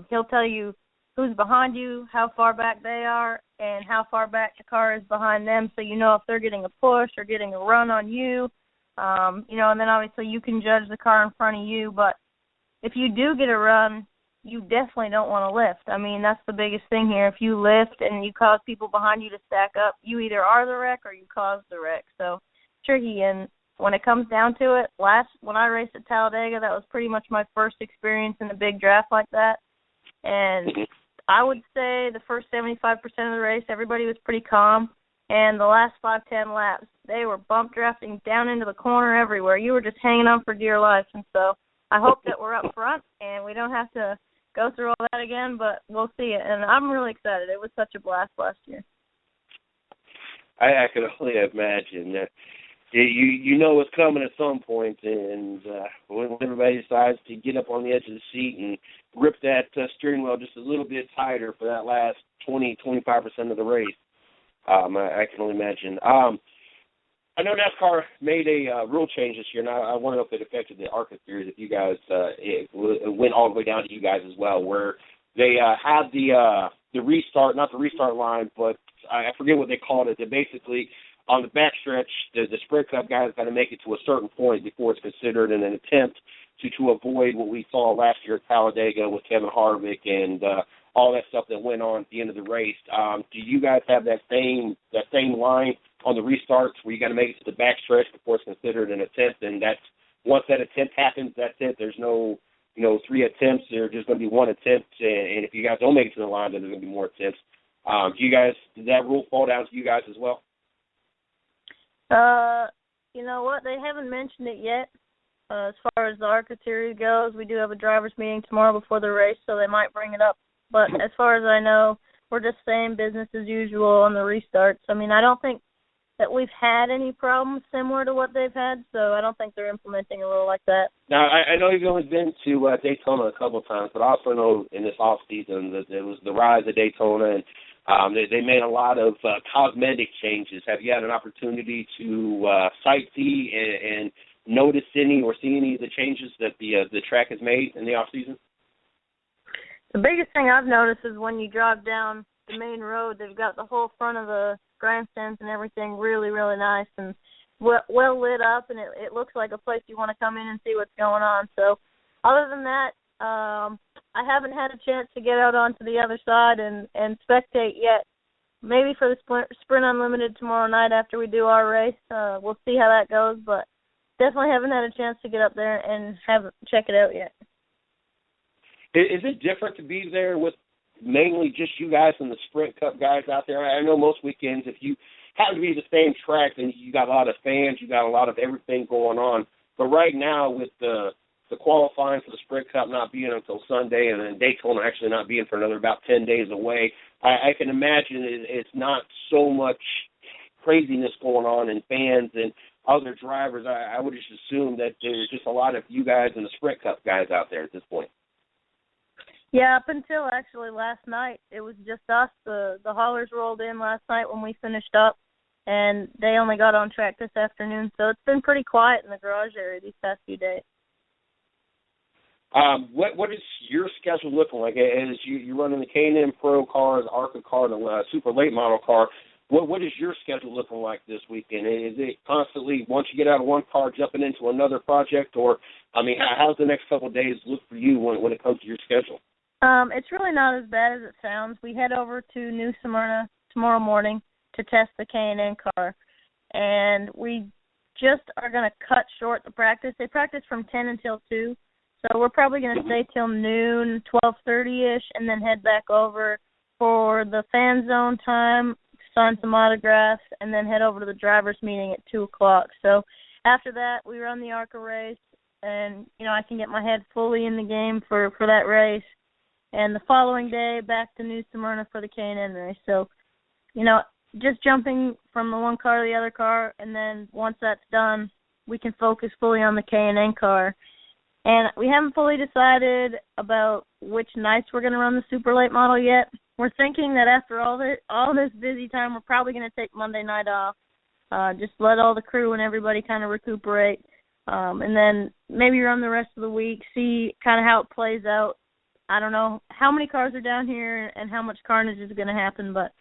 S2: He'll tell you who's behind you, how far back they are, and how far back the car is behind them, so you know if they're getting a push or getting a run on you. And then obviously you can judge the car in front of you. But if you do get a run, you definitely don't want to lift. That's the biggest thing here. If you lift and you cause people behind you to stack up, you either are the wreck or you caused the wreck. So tricky. And when it comes down to it, when I raced at Talladega, that was pretty much my first experience in a big draft like that. And I would say the first 75% of the race, everybody was pretty calm. And the last 5-10 laps, they were bump drafting down into the corner everywhere. You were just hanging on for dear life. And so I hope that we're up front and we don't have to go through all that again, but we'll see it. And I'm really excited. It was such a blast last year.
S4: I can only imagine that. You know what's coming at some point, and when everybody decides to get up on the edge of the seat and grip that steering wheel just a little bit tighter for that last 20-25% of the race, I can only imagine. I know NASCAR made a rule change this year, and I want to know if it affected the ARCA Series, if you guys, it went all the way down to you guys as well, where they had the restart, not the restart line, but I forget what they called it. They basically, on the backstretch, the Sprint Cup guys got to make it to a certain point before it's considered an attempt to avoid what we saw last year at Talladega with Kevin Harvick and all that stuff that went on at the end of the race. Do you guys have that same line on the restarts where you got to make it to the backstretch before it's considered an attempt, and that's once that attempt happens, that's it? There's no 3 attempts. There's just going to be 1 attempt, and if you guys don't make it to the line, then there's going to be more attempts. Did that rule fall down to you guys as well?
S2: You know what? They haven't mentioned it yet. As far as the ARCA Series goes, we do have a drivers' meeting tomorrow before the race, so they might bring it up. But as far as I know, we're just saying business as usual on the restarts. I mean, I don't think that we've had any problems similar to what they've had, so I don't think they're implementing a rule like that. Now,
S4: I know you've only been to Daytona a couple of times, but I also know in this off-season that there was the rise of Daytona, and they made a lot of cosmetic changes. Have you had an opportunity to sightsee and notice any or see any of the changes that the track has made in the off-season?
S2: The biggest thing I've noticed is when you drive down the main road, they've got the whole front of the grandstands and everything really, really nice and well lit up, and it looks like a place you want to come in and see what's going on. So other than that, I haven't had a chance to get out onto the other side and spectate yet. Maybe for the Sprint Unlimited tomorrow night after we do our race. We'll see how that goes, but definitely haven't had a chance to get up there and check it out yet.
S4: Is it different to be there with mainly just you guys and the Sprint Cup guys out there? I know most weekends, if you happen to be the same track, then you got a lot of fans, you got a lot of everything going on. But right now, with the qualifying for the Sprint Cup not being until Sunday and then Daytona actually not being for another about 10 days away, I can imagine it's not so much craziness going on and fans and other drivers. I would just assume that there's just a lot of you guys and the Sprint Cup guys out there at this point.
S2: Yeah, up until actually last night, it was just us. The haulers rolled in last night when we finished up, and they only got on track this afternoon. So it's been pretty quiet in the garage area these past few days.
S4: What is your schedule looking like? As you're running the K&N Pro car, the ARCA car, the super late model car, what is your schedule looking like this weekend? Is it constantly, once you get out of one car, jumping into another project? Or, I mean, how's the next couple of days look for you when it comes to your schedule?
S2: It's really not as bad as it sounds. We head over to New Smyrna tomorrow morning to test the K&N car, and we just are going to cut short the practice. They practice from 10 until 2, so we're probably going to stay till noon, 12:30-ish, and then head back over for the fan zone time, sign some autographs, and then head over to the driver's meeting at 2 o'clock. So after that, we run the ARCA race, and, I can get my head fully in the game for that race. And the following day, back to New Smyrna for the K&N race. So, just jumping from the one car to the other car, and then once that's done, we can focus fully on the K&N car. And we haven't fully decided about which nights we're going to run the super late model yet. We're thinking that after all this busy time, we're probably going to take Monday night off, just let all the crew and everybody kind of recuperate, and then maybe run the rest of the week, see kind of how it plays out. I don't know how many cars are down here and how much carnage is going to happen, but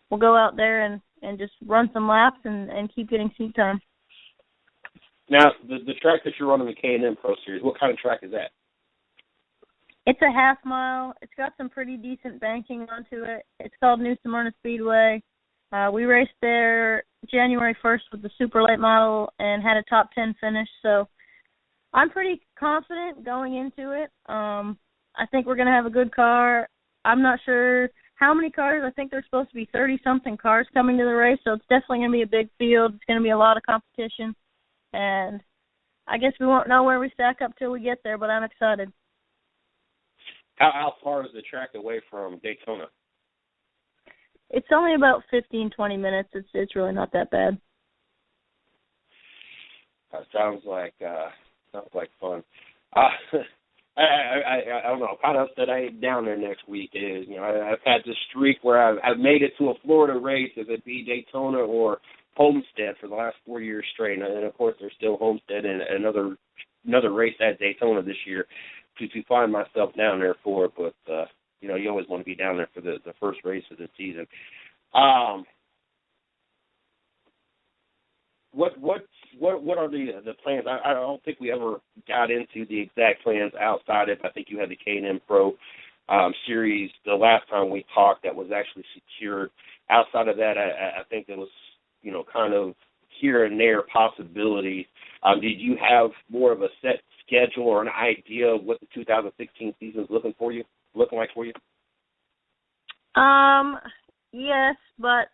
S2: we'll go out there and just run some laps and keep getting seat time.
S4: Now, the track that you're running the K&N Pro Series, what kind of track is that?
S2: It's a half mile. It's got some pretty decent banking onto it. It's called New Smyrna Speedway. We raced there January 1st with the super late model and had a top 10 finish, so I'm pretty confident going into it. I think we're going to have a good car. I'm not sure how many cars. I think there's supposed to be 30-something cars coming to the race, so it's definitely going to be a big field. It's going to be a lot of competition, and I guess we won't know where we stack up till we get there, but I'm excited.
S4: How far is the track away from Daytona?
S2: It's only about 15, 20 minutes. It's really not that bad.
S4: Sounds like fun. I don't know. Kind of upset I ain't down there next week. Is I've had this streak where I've made it to a Florida race, if it be Daytona or Homestead, for the last 4 years straight, and of course there's still Homestead and another race at Daytona this year to find myself down there for. But you always want to be down there for the first race of the season. What are the plans? I don't think we ever got into the exact plans outside of, I think you had the K&M Pro Series the last time we talked that was actually secured. Outside of that, I think it was, kind of here and there possibility. Did you have more of a set schedule or an idea of what the 2016 season is looking like for you?
S2: Yes, but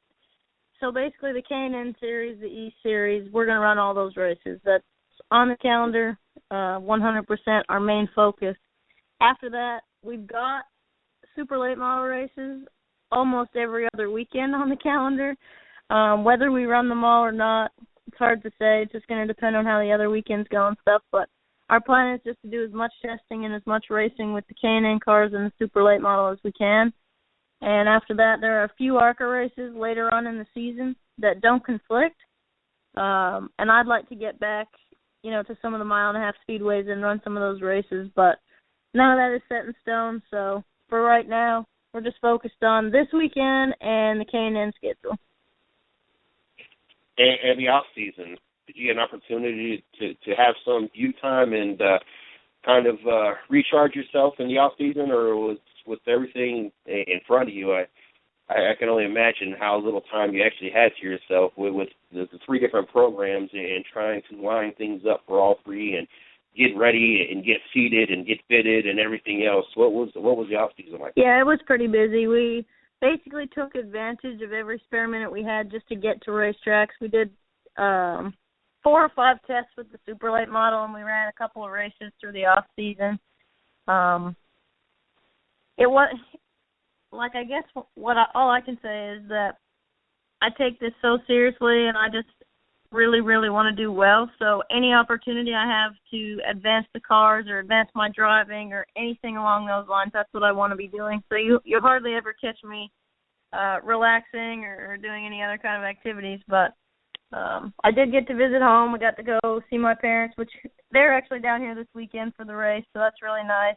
S2: so basically the K&N Series, the E Series, we're going to run all those races. That's on the calendar, 100% our main focus. After that, we've got super late model races almost every other weekend on the calendar. Whether we run them all or not, it's hard to say. It's just going to depend on how the other weekends go and stuff. But our plan is just to do as much testing and as much racing with the K&N cars and the super late model as we can. And after that, there are a few ARCA races later on in the season that don't conflict. And I'd like to get back, to some of the mile-and-a-half speedways and run some of those races. But none of that is set in stone. So for right now, we're just focused on this weekend and the K&N schedule.
S4: And the off season, did you get an opportunity to have some view time and kind of recharge yourself in the off season, or was with everything in front of you? I can only imagine how little time you actually had to yourself with the three different programs and trying to line things up for all three and get ready and get seated and get fitted and everything else. What was the off season like?
S2: Yeah, it was pretty busy. We basically took advantage of every spare minute we had just to get to racetracks. We did 4 or 5 tests with the super late model, and we ran a couple of races through the off season. It was like, I guess all I can say is that I take this so seriously, and I just really, really want to do well. So any opportunity I have to advance the cars or advance my driving or anything along those lines, that's what I want to be doing. So you'll hardly ever catch me relaxing or doing any other kind of activities. But I did get to visit home. I got to go see my parents, which they're actually down here this weekend for the race, so that's really nice.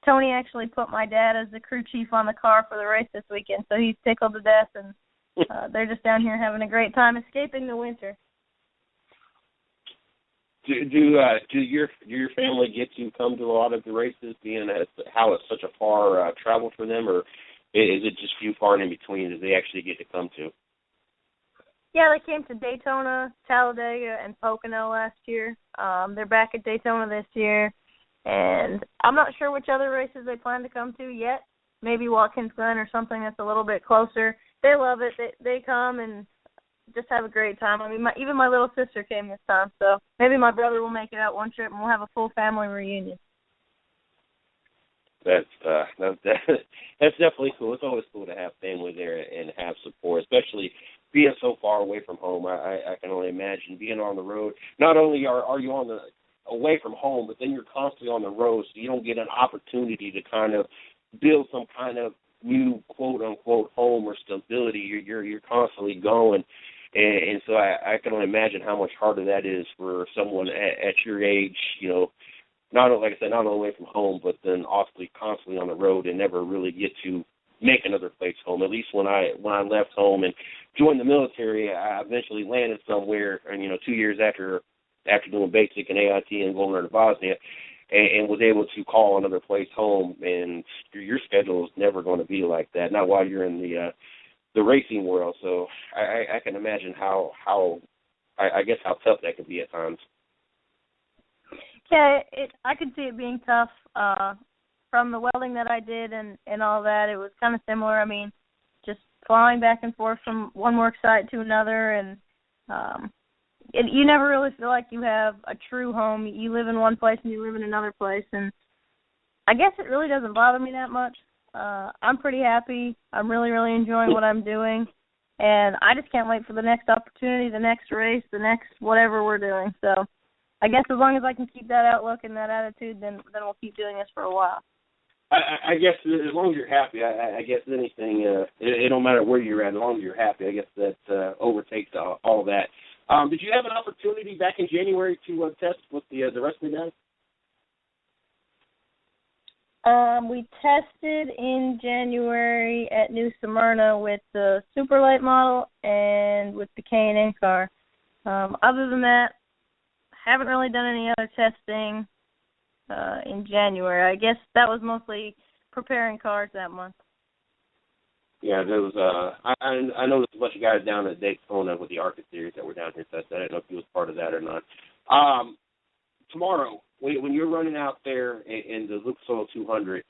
S2: Tony actually put my dad as the crew chief on the car for the race this weekend, so he's tickled to death, and they're just down here having a great time escaping the winter.
S4: Do your family get to come to a lot of the races, being how it's such a far travel for them, or is it just few far and in between that they actually get to come to?
S2: Yeah, they came to Daytona, Talladega, and Pocono last year. They're back at Daytona this year, and I'm not sure which other races they plan to come to yet. Maybe Watkins Glen or something that's a little bit closer. They love it. They come and just have a great time. I mean, even my little sister came this time, so maybe my brother will make it out one trip and we'll have a full family reunion.
S4: That's definitely cool. It's always cool to have family there and have support, especially being so far away from home. I can only imagine being on the road. Not only are you away from home, but then you're constantly on the road, so you don't get an opportunity to kind of build some kind of new quote unquote home or stability. You're constantly going, and so I can only imagine how much harder that is for someone at your age. Not only away from home, but then also constantly on the road and never really get to make another place home. At least when I left home and joined the military, I eventually landed somewhere, and 2 years after doing basic and AIT and going over to Bosnia, and was able to call another place home. And your schedule is never going to be like that, not while you're in the racing world. So I can imagine how tough that could be at times.
S2: Yeah, I could see it being tough. From the welding that I did and all that, it was kind of similar. I mean, just flying back and forth from one work site to another, and you never really feel like you have a true home. You live in one place and you live in another place, and I guess it really doesn't bother me that much. I'm pretty happy. I'm really, really enjoying what I'm doing, and I just can't wait for the next opportunity, the next race, the next whatever we're doing. So I guess as long as I can keep that outlook and that attitude, then we'll keep doing this for a while.
S4: I guess as long as you're happy, I guess anything, it don't matter where you're at, as long as you're happy, I guess that overtakes all that. Did you have an opportunity back in January to test with the rest of the guys?
S2: We tested in January at New Smyrna with the super light model and with the K&N car. Other than that, haven't really done any other testing in January. I guess that was mostly preparing cars that month.
S4: Yeah, there was. I know there's a bunch of guys down at Daytona with the ARCA Series that were down here testing. I didn't know if he was part of that or not. Tomorrow, when you're running out there in the Lupton 200,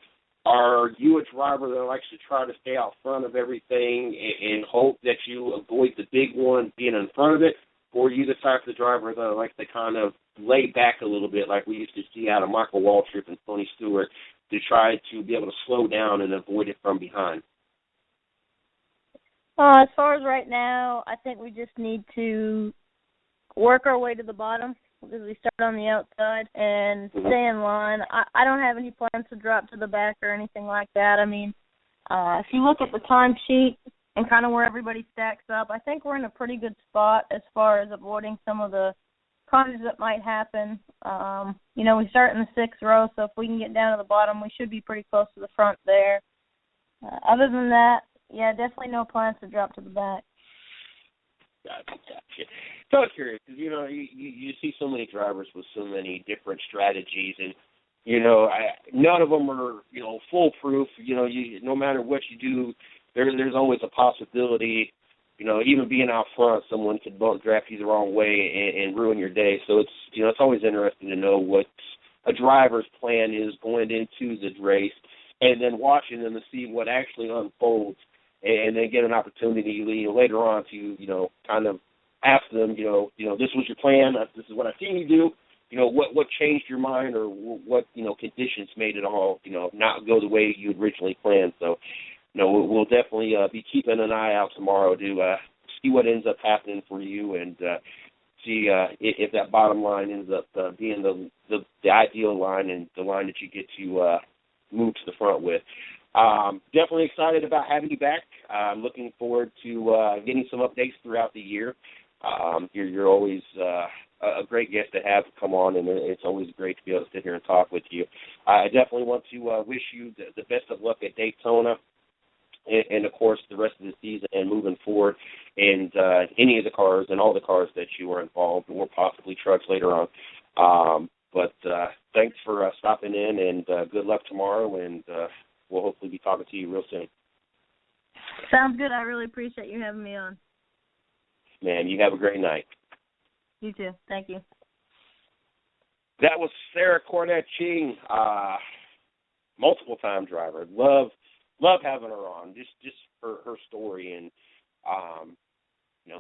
S4: are you a driver that likes to try to stay out front of everything and hope that you avoid the big one being in front of it, or are you the type of driver that likes to kind of lay back a little bit like we used to see out of Michael Waltrip and Tony Stewart to try to be able to slow down and avoid it from behind?
S2: As far as right now, I think we just need to work our way to the bottom because we start on the outside and stay in line. I don't have any plans to drop to the back or anything like that. I mean, if you look at the time sheet and kind of where everybody stacks up, I think we're in a pretty good spot as far as avoiding some of the problems that might happen. We start in the 6th row, so if we can get down to the bottom, we should be pretty close to the front there. Other than that, yeah, definitely no plans to drop to the back.
S4: Gotcha. So I'm curious, because, you see so many drivers with so many different strategies, and, none of them are, foolproof. No matter what you do, there's always a possibility, even being out front, someone could bump draft you the wrong way and ruin your day. So it's, it's always interesting to know what a driver's plan is going into the race, and then watching them to see what actually unfolds, and then get an opportunity later on to, kind of ask them, this was your plan, this is what I've seen you do, what changed your mind, or what, conditions made it all, not go the way you originally planned. So, we'll definitely be keeping an eye out tomorrow to see what ends up happening for you, and see if that bottom line ends up being the ideal line and the line that you get to move to the front with. Definitely excited about having you back. I'm looking forward to getting some updates throughout the year. You're always a great guest to have come on, and it's always great to be able to sit here and talk with you. I definitely want to wish you the best of luck at Daytona, and of course the rest of the season and moving forward, and any of the cars and all the cars that you are involved, or possibly trucks later on. But thanks for stopping in, and good luck tomorrow, and we'll hopefully be talking to you real soon.
S2: Sounds good. I really appreciate you having me on.
S4: Man, you have a great night.
S2: You too. Thank you.
S4: That was Sara Cornett-Ching, multiple-time driver. Love having her on. Just her story, and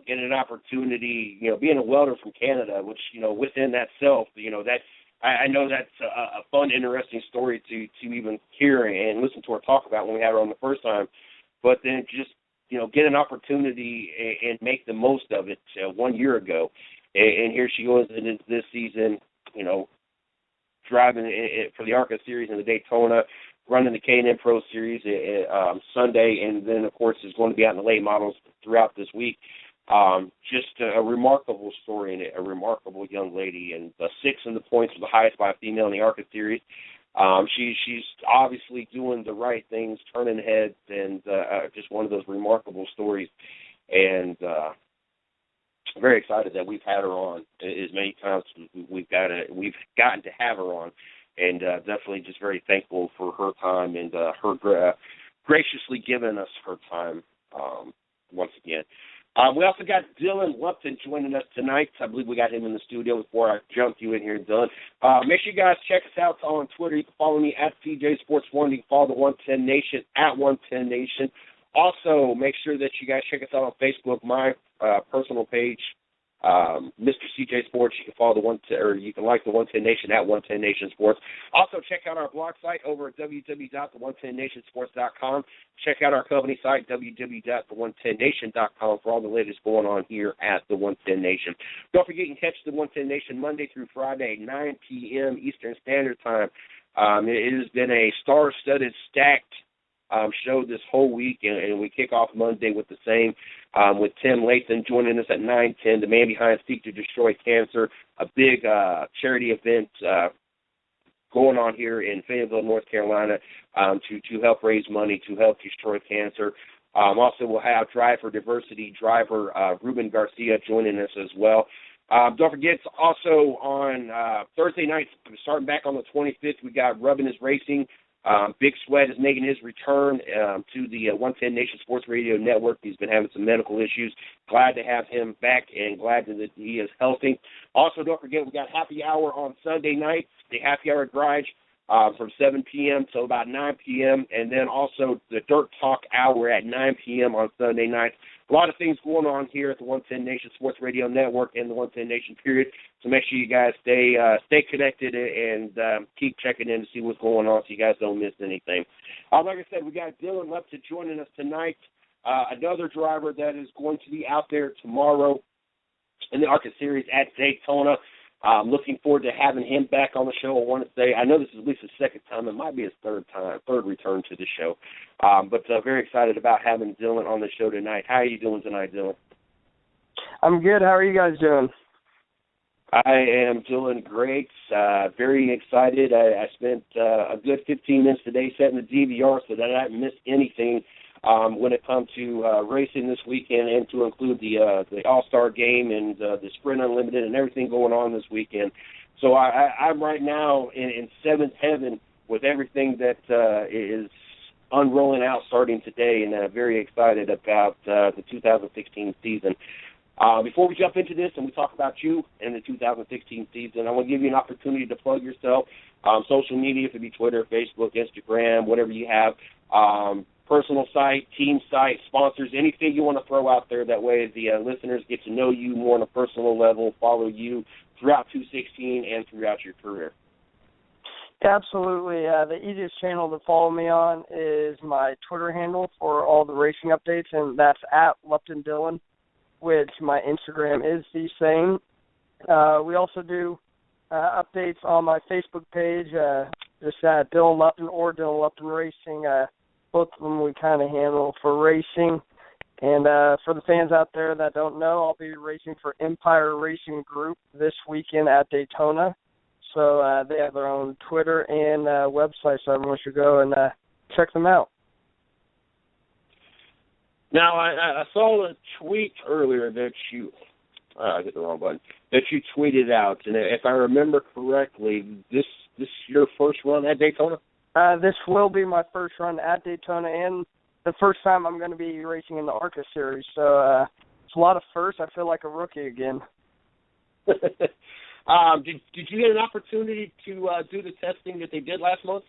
S4: getting an opportunity. Being a welder from Canada, which within that self, that. I know that's a fun, interesting story to even hear and listen to her talk about when we had her on the first time. But then just, get an opportunity and make the most of it 1 year ago. And here she goes into this season, driving for the ARCA Series and the Daytona, running the K&N Pro Series Sunday, and then, of course, is going to be out in the late models throughout this week. Just a remarkable story and a remarkable young lady, and 6 in the points was the highest by a female in the ARCA Series. She's obviously doing the right things, turning heads, and just one of those remarkable stories. And very excited that we've had her on as many times as we've gotten to have her on, and definitely just very thankful for her time and her graciously giving us her time once again. We also got Dylan Lupton joining us tonight. I believe we got him in the studio before I jumped you in here, Dylan. Make sure you guys check us out on Twitter. You can follow me at CJ Sports 1. You can follow the 110 Nation at 110 Nation. Also, make sure that you guys check us out on Facebook. My personal page Mr. CJ Sports. You can follow you can like the 110 Nation at 110 Nation Sports. Also, check out our blog site over at www.the110nationsports.com. Check out our company site, www.the110nation.com, for all the latest going on here at the 110 Nation. Don't forget, you can catch the 110 Nation Monday through Friday, 9 p.m. Eastern Standard Time. It has been a star-studded, stacked show this whole week, and we kick off Monday with the same, with Tim Lathan joining us at 9:10, the man behind Seek to Destroy Cancer, a big charity event going on here in Fayetteville, North Carolina, to help raise money to help destroy cancer. Also, we'll have Drive for Diversity driver Ruben Garcia joining us as well. Don't forget, it's also on Thursday nights, starting back on the 25th, we got Rubbin' His Racing. Big Sweat is making his return to the 110 Nation Sports Radio Network. He's been having some medical issues. Glad to have him back and glad that he is healthy. Also, don't forget, we got happy hour on Sunday nights, the happy hour garage from 7 p.m. till about 9 p.m. And then also the Dirt Talk hour at 9 p.m. on Sunday nights. A lot of things going on here at the 110 Nation Sports Radio Network and the 110 Nation period. So make sure you guys stay connected and keep checking in to see what's going on so you guys don't miss anything. Like I said, we got Dylan Lupton joining us tonight, another driver that is going to be out there tomorrow in the ARCA Series at Daytona. Looking forward to having him back on the show. I want to say, I know this is at least his second time. It might be his third return to the show. But very excited about having Dylan on the show tonight. How are you doing tonight, Dylan?
S5: I'm good. How are you guys doing?
S4: I am doing great. Very excited. I spent a good 15 minutes today setting the DVR so that I didn't miss anything when it comes to racing this weekend, and to include the All-Star Game and the Sprint Unlimited and everything going on this weekend. So I'm right now in seventh heaven with everything that is unrolling out starting today, and very excited about the 2016 season. Before we jump into this and we talk about you and the 2016 season, I want to give you an opportunity to plug yourself. Social media, if it be Twitter, Facebook, Instagram, whatever you have. Personal site, team site, sponsors, anything you want to throw out there. That way the listeners get to know you more on a personal level, follow you throughout 2016 and throughout your career.
S5: Absolutely. The easiest channel to follow me on is my Twitter handle for all the racing updates, and that's at Lupton Dylan, which my Instagram is the same. We also do updates on my Facebook page, just at Dylan Lupton or Dylan Lupton Racing. Both of them we kind of handle for racing. And for the fans out there that don't know, I'll be racing for Empire Racing Group this weekend at Daytona. So they have their own Twitter and website, so everyone should go and check them out.
S4: Now, I saw a tweet earlier that you I hit the wrong button, that you tweeted out. And if I remember correctly, this is your first run at Daytona?
S5: This will be my first run at Daytona and the first time I'm going to be racing in the ARCA Series. So it's a lot of firsts. I feel like a rookie again.
S4: Did you get an opportunity to do the testing that they did last month?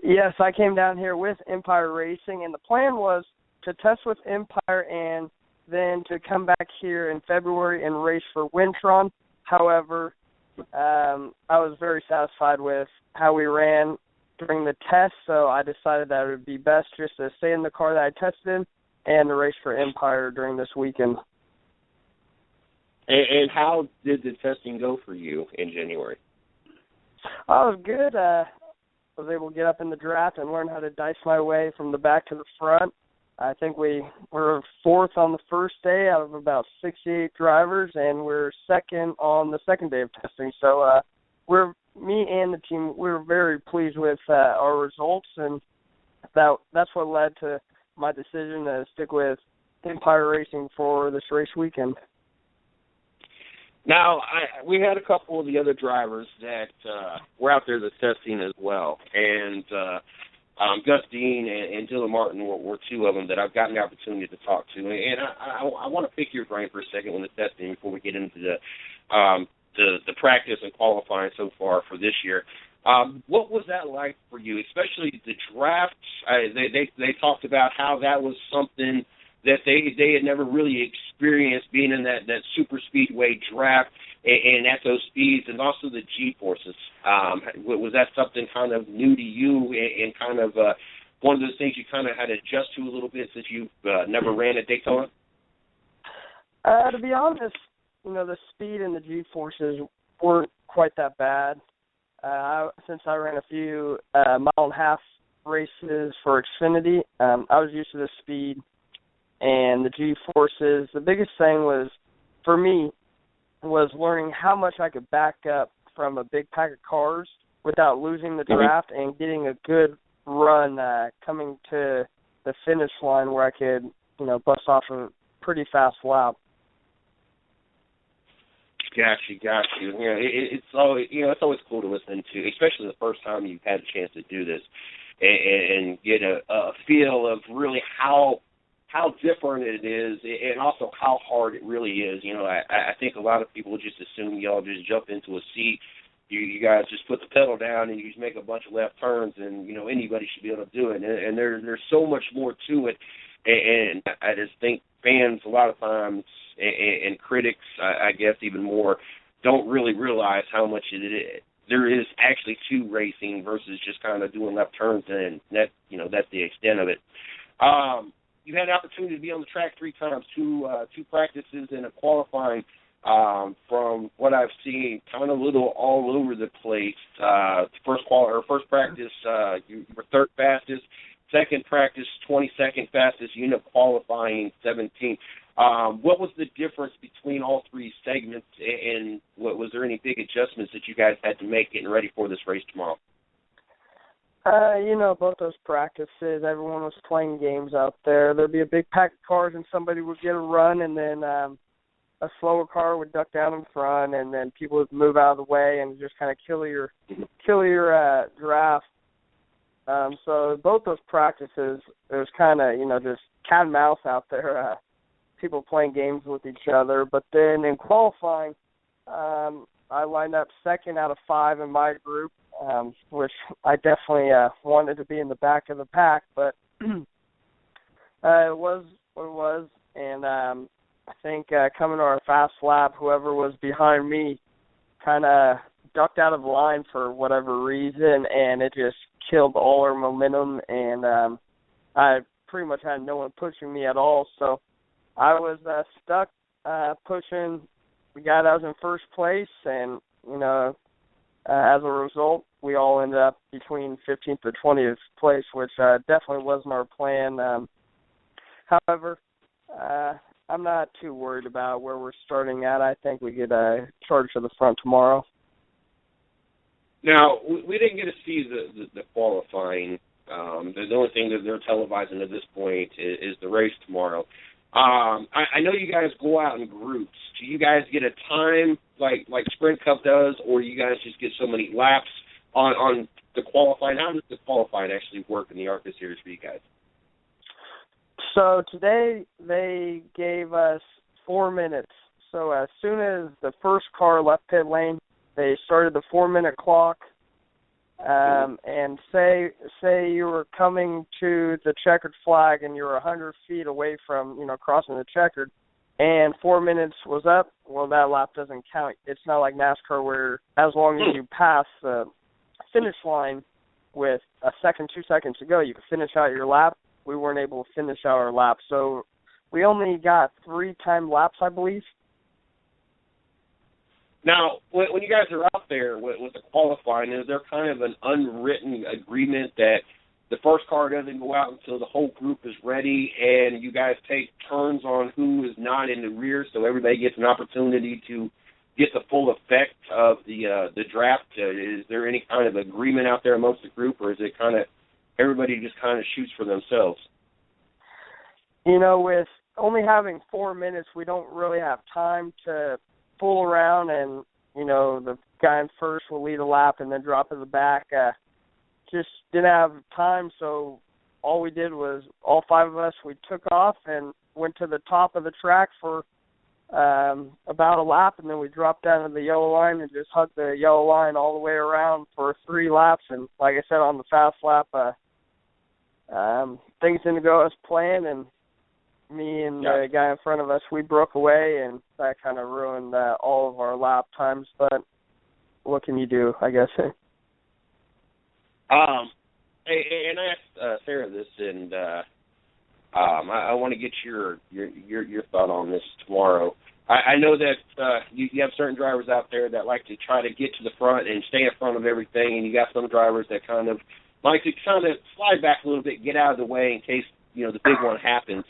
S5: Yes, I came down here with Empire Racing, and the plan was to test with Empire and then to come back here in February and race for Wintron. However, I was very satisfied with how we ran during the test, so I decided that it would be best just to stay in the car that I tested in and to race for Empire during this weekend.
S4: And how did the testing go for you in January?
S5: Oh, it was good. I was able to get up in the draft and learn how to dice my way from the back to the front. I think we were fourth on the first day out of about 68 drivers, and we're second on the second day of testing. So me and the team, we were very pleased with our results, and that's what led to my decision to stick with Empire Racing for this race weekend.
S4: Now, we had a couple of the other drivers that were out there that's testing as well, and Gus Dean and Dylan Martin were two of them that I've gotten the opportunity to talk to. And I want to pick your brain for a second on the testing before we get into the practice and qualifying so far for this year. What was that like for you, especially the draft? They talked about how that was something that they had never really experienced being in that super speedway draft and at those speeds, and also the G-forces. Was that something kind of new to you and kind of one of those things you kind of had to adjust to a little bit since you've never ran at Daytona?
S5: To be honest, the speed and the G-forces weren't quite that bad. Since I ran a few mile-and-a-half races for Xfinity, I was used to the speed and the G-forces. The biggest thing was, for me, was learning how much I could back up from a big pack of cars without losing the draft and getting a good run coming to the finish line where I could, bust off a pretty fast lap.
S4: Got you. It's always, it's always cool to listen to, especially the first time you've had a chance to do this, and get a feel of really how different it is, and also how hard it really is. I think a lot of people just assume y'all just jump into a seat. You guys just put the pedal down and you just make a bunch of left turns, and anybody should be able to do it. And there's so much more to it. And I just think fans a lot of times, and critics, I guess even more, don't really realize how much there is actually to racing versus just kind of doing left turns, and that's the extent of it. You had an opportunity to be on the track 3 times, two practices and a qualifying. From what I've seen, kind of a little all over the place. First practice, you were 3rd fastest. Second practice, 22nd fastest. You ended up qualifying 17th. What was the difference between all 3 segments, and was there any big adjustments that you guys had to make getting ready for this race tomorrow?
S5: Both those practices, everyone was playing games out there. There'd be a big pack of cars, and somebody would get a run, and then a slower car would duck down in front, and then people would move out of the way and just kind of kill your draft. So both those practices, it was kind of, just cat and mouse out there, people playing games with each other. But then in qualifying, I lined up 2nd out of 5 in my group, which I definitely wanted to be in the back of the pack, but it was what it was. And I think coming to our fast lap, whoever was behind me kind of ducked out of line for whatever reason, and it just killed all our momentum, and I pretty much had no one pushing me at all. So I was stuck pushing the guy that was in first place, and, as a result, we all ended up between 15th or 20th place, which definitely wasn't our plan. However, I'm not too worried about where we're starting at. I think we get charged to the front tomorrow.
S4: Now, we didn't get to see the qualifying. The only thing that they're televising at this point is the race tomorrow. I know you guys go out in groups. Do you guys get a time like Sprint Cup does, or you guys just get so many laps on the qualifying? How does the qualifying actually work in the ARCA Series for you guys?
S5: So today they gave us 4 minutes. So as soon as the first car left pit lane, they started the 4-minute clock. And say you were coming to the checkered flag and you were 100 feet away from, crossing the checkered, and 4 minutes was up, well, that lap doesn't count. It's not like NASCAR where as long as you pass the finish line with 2 seconds to go, you can finish out your lap. We weren't able to finish out our lap. So we only got 3 timed laps, I believe.
S4: Now, when you guys are out there with the qualifying, is there kind of an unwritten agreement that the first car doesn't go out until the whole group is ready, and you guys take turns on who is not in the rear so everybody gets an opportunity to get the full effect of the draft? Is there any kind of agreement out there amongst the group, or is it kind of everybody just kind of shoots for themselves?
S5: With only having 4 minutes, we don't really have time to fool around, and the guy in first will lead a lap and then drop in the back. Just didn't have time, so all we did was all 5 of us, we took off and went to the top of the track for about a lap, and then we dropped down to the yellow line and just hugged the yellow line all the way around for 3 laps. And like I said, on the fast lap, things didn't go as planned, and me and the guy in front of us, we broke away, and that kind of ruined all of our lap times. But what can you do, I guess?
S4: And I asked Sara this, and I want to get your thought on this tomorrow. I know that you have certain drivers out there that like to try to get to the front and stay in front of everything, and you got some drivers that kind of like to kind of slide back a little bit, get out of the way in case the big one happens.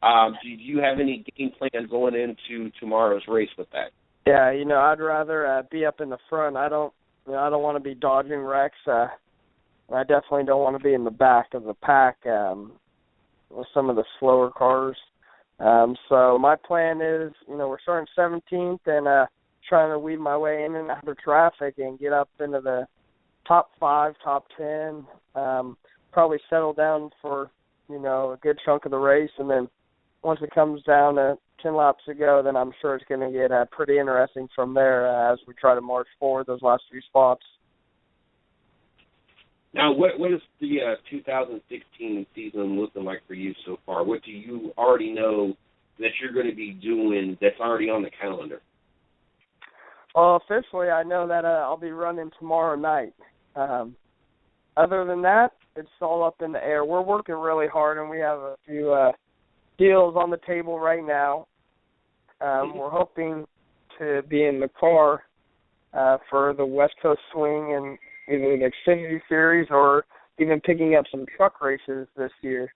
S4: Do you have any game plan going into tomorrow's race with that?
S5: Yeah, I'd rather be up in the front. I don't want to be dodging wrecks. I definitely don't want to be in the back of the pack with some of the slower cars. So my plan is, we're starting 17th and trying to weed my way in and out of traffic and get up into the top 5, top 10, probably settle down for, a good chunk of the race. And then once it comes down to 10 laps to go, then I'm sure it's going to get pretty interesting from there as we try to march forward those last few spots.
S4: Now, what is the 2016 season looking like for you so far? What do you already know that you're going to be doing that's already on the calendar?
S5: Well, officially, I know that I'll be running tomorrow night. Other than that, it's all up in the air. We're working really hard, and we have a few deals on the table right now. We're hoping to be in the car for the West Coast Swing and either the Xfinity Series or even picking up some truck races this year.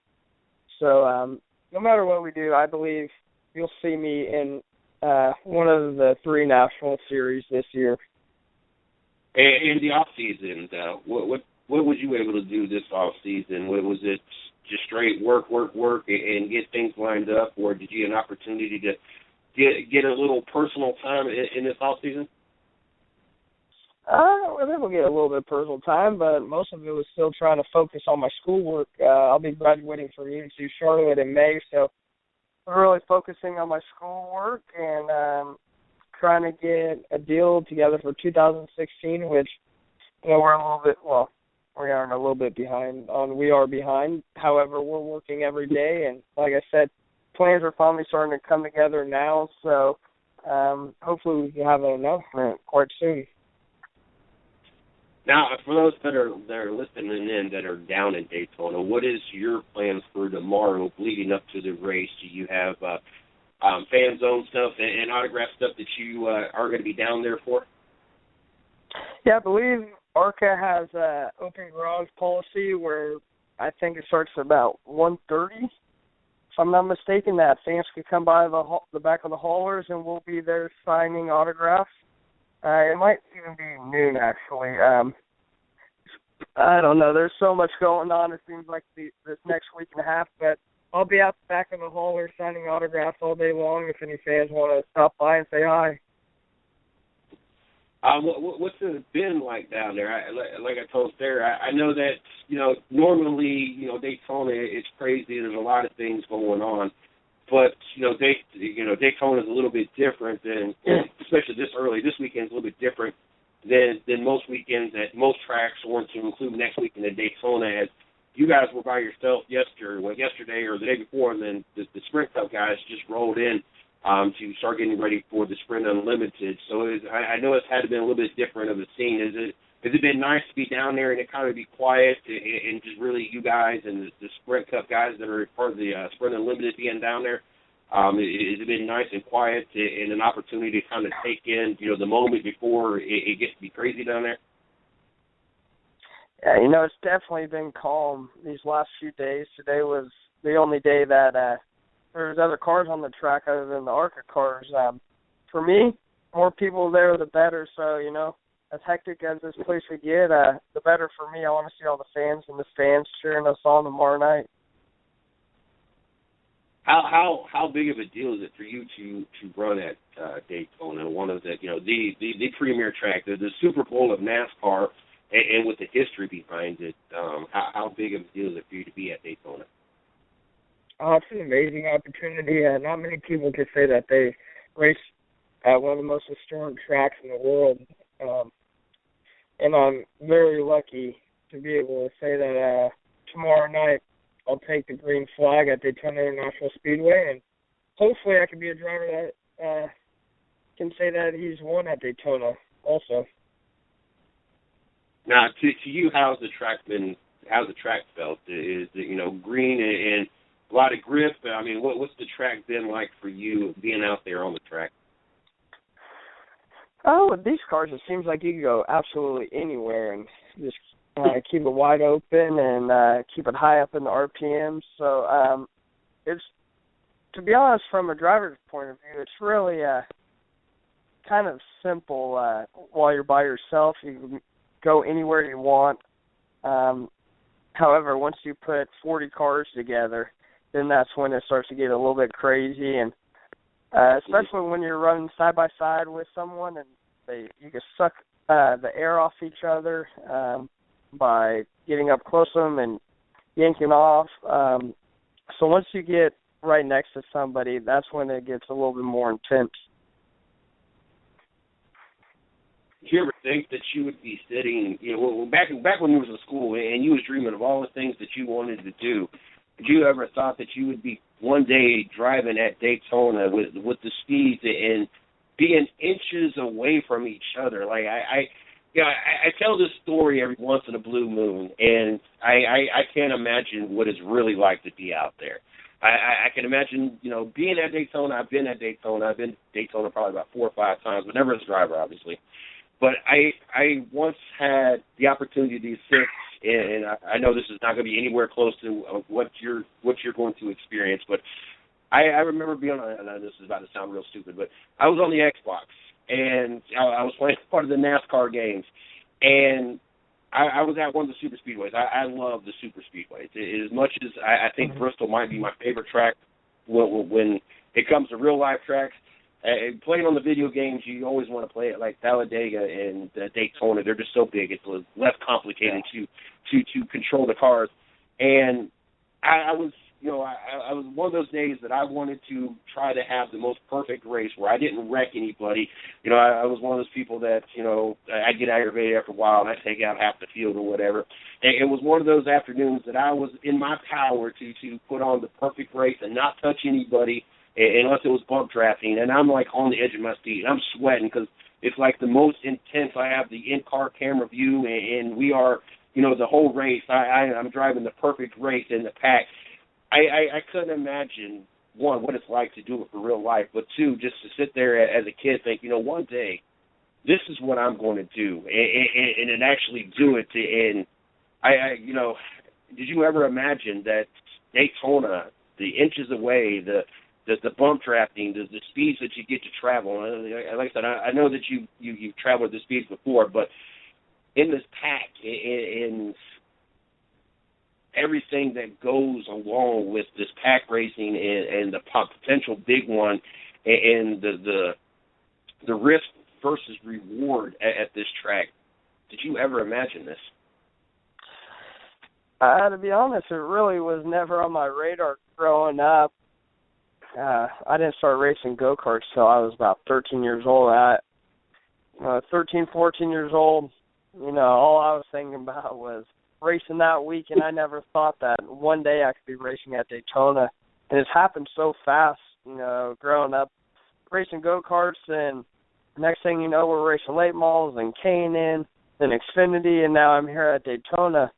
S5: So no matter what we do, I believe you'll see me in one of the 3 national series this year.
S4: In the off season, what was you able to do this off season? Was it just straight work, and get things lined up, or did you get an opportunity to get a little personal time in this off season?
S5: I was able to get a little bit of personal time, but most of it was still trying to focus on my schoolwork. I'll be graduating from UNC Charlotte in May, so I'm really focusing on my schoolwork and trying to get a deal together for 2016, which, we're a little bit, we aren't a little bit behind on. We are behind. However, we're working every day, and like I said, plans are finally starting to come together now, so hopefully we can have an announcement quite soon.
S4: Now, for those that are listening in that are down in Daytona, what is your plans for tomorrow leading up to the race? Do you have fan zone stuff and autograph stuff that you are going to be down there for?
S5: Yeah, I believe ARCA has an open garage policy where I think it starts at about 1:30. If I'm not mistaken, that fans can come by the back of the haulers and we'll be there signing autographs. It might even be noon, actually. I don't know. There's so much going on. It seems like this next week and a half, but I'll be out the back of the hauler signing autographs all day long if any fans want to stop by and say hi.
S4: What's it been like down there? Like I told Sara, I know that, normally, Daytona, it's crazy. There's a lot of things going on. But, Daytona is a little bit different than, especially this early. This weekend is a little bit different than most weekends at most tracks, or to include next weekend at Daytona. As you guys were by yourself yesterday or the day before, and then the Sprint Cup guys just rolled in to start getting ready for the Sprint Unlimited. So I know it's had to be a little bit different of a scene. Has it been nice to be down there and to kind of be quiet and just really you guys and the Sprint Cup guys that are part of the Sprint Unlimited being down there? Has it been nice and quiet and an opportunity to kind of take in, the moment before it gets to be crazy down there?
S5: Yeah, it's definitely been calm these last few days. Today was the only day that there's other cars on the track other than the ARCA cars. For me, more people there, the better. So, as hectic as this place would get, the better for me. I want to see all the fans in the stands cheering us on tomorrow night.
S4: How big of a deal is it for you to run at Daytona, one of the the premier track, the Super Bowl of NASCAR, and with the history behind it? How big of a deal is it for you to be at Daytona?
S5: Oh, it's an amazing opportunity. Not many people can say that they race at one of the most historic tracks in the world. And I'm very lucky to be able to say that tomorrow night I'll take the green flag at Daytona International Speedway, and hopefully I can be a driver that can say that he's won at Daytona also.
S4: Now, to you, how's the track felt? Is it, green and a lot of grip? I mean, what's the track been like for you being out there on the track?
S5: Oh, with these cars, it seems like you can go absolutely anywhere and just keep it wide open and keep it high up in the RPM. So it's, to be honest, from a driver's point of view, it's really kind of simple. While you're by yourself, you can go anywhere you want. However, once you put 40 cars together, then that's when it starts to get a little bit crazy, and especially when you're running side by side with someone and you can suck the air off each other by getting up close to them and yanking off. So once you get right next to somebody, that's when it gets a little bit more intense.
S4: Did you ever think that you would be sitting, back when you was in school and you was dreaming of all the things that you wanted to do, did you ever thought that you would be one day driving at Daytona with the speeds and being inches away from each other? Like I tell this story every once in a blue moon, and I can't imagine what it's really like to be out there. I can imagine, being at Daytona. I've been at Daytona. I've been to Daytona probably about 4 or 5 times, but never as a driver, obviously. But I once had the opportunity to sit, and I know this is not going to be anywhere close to what you're going to experience, but I remember being on, and this is about to sound real stupid, but I was on the Xbox, and I was playing part of the NASCAR games, and I was at one of the super speedways. I love the super speedways. As much as I think Bristol might be my favorite track when it comes to real life tracks, playing on the video games, you always want to play it like Talladega and Daytona. They're just so big; it's less complicated to control the cars. And I was one of those days that I wanted to try to have the most perfect race where I didn't wreck anybody. I was one of those people that I'd get aggravated after a while and I'd take out half the field or whatever. And it was one of those afternoons that I was in my power to put on the perfect race and not touch anybody unless it was bump drafting, and I'm like on the edge of my seat. I'm sweating because it's like the most intense. I have the in-car camera view, and we are, the whole race. I'm driving the perfect race in the pack. I couldn't imagine, one, what it's like to do it for real life, but two, just to sit there as a kid think, one day this is what I'm going to do, and actually do it. And did you ever imagine that Daytona, the inches away, the bump drafting, the speeds that you get to travel. Like I said, I know that you've traveled the speeds before, but in this pack, in everything that goes along with this pack racing and the potential big one, and the risk versus reward at this track, did you ever imagine this?
S5: To be honest, it really was never on my radar growing up. I didn't start racing go-karts till I was about 13 years old. 13, 14 years old, all I was thinking about was racing that week, and I never thought that one day I could be racing at Daytona. And it's happened so fast, growing up racing go-karts, and next thing you know, we're racing late models and K&N and Xfinity, and now I'm here at Daytona.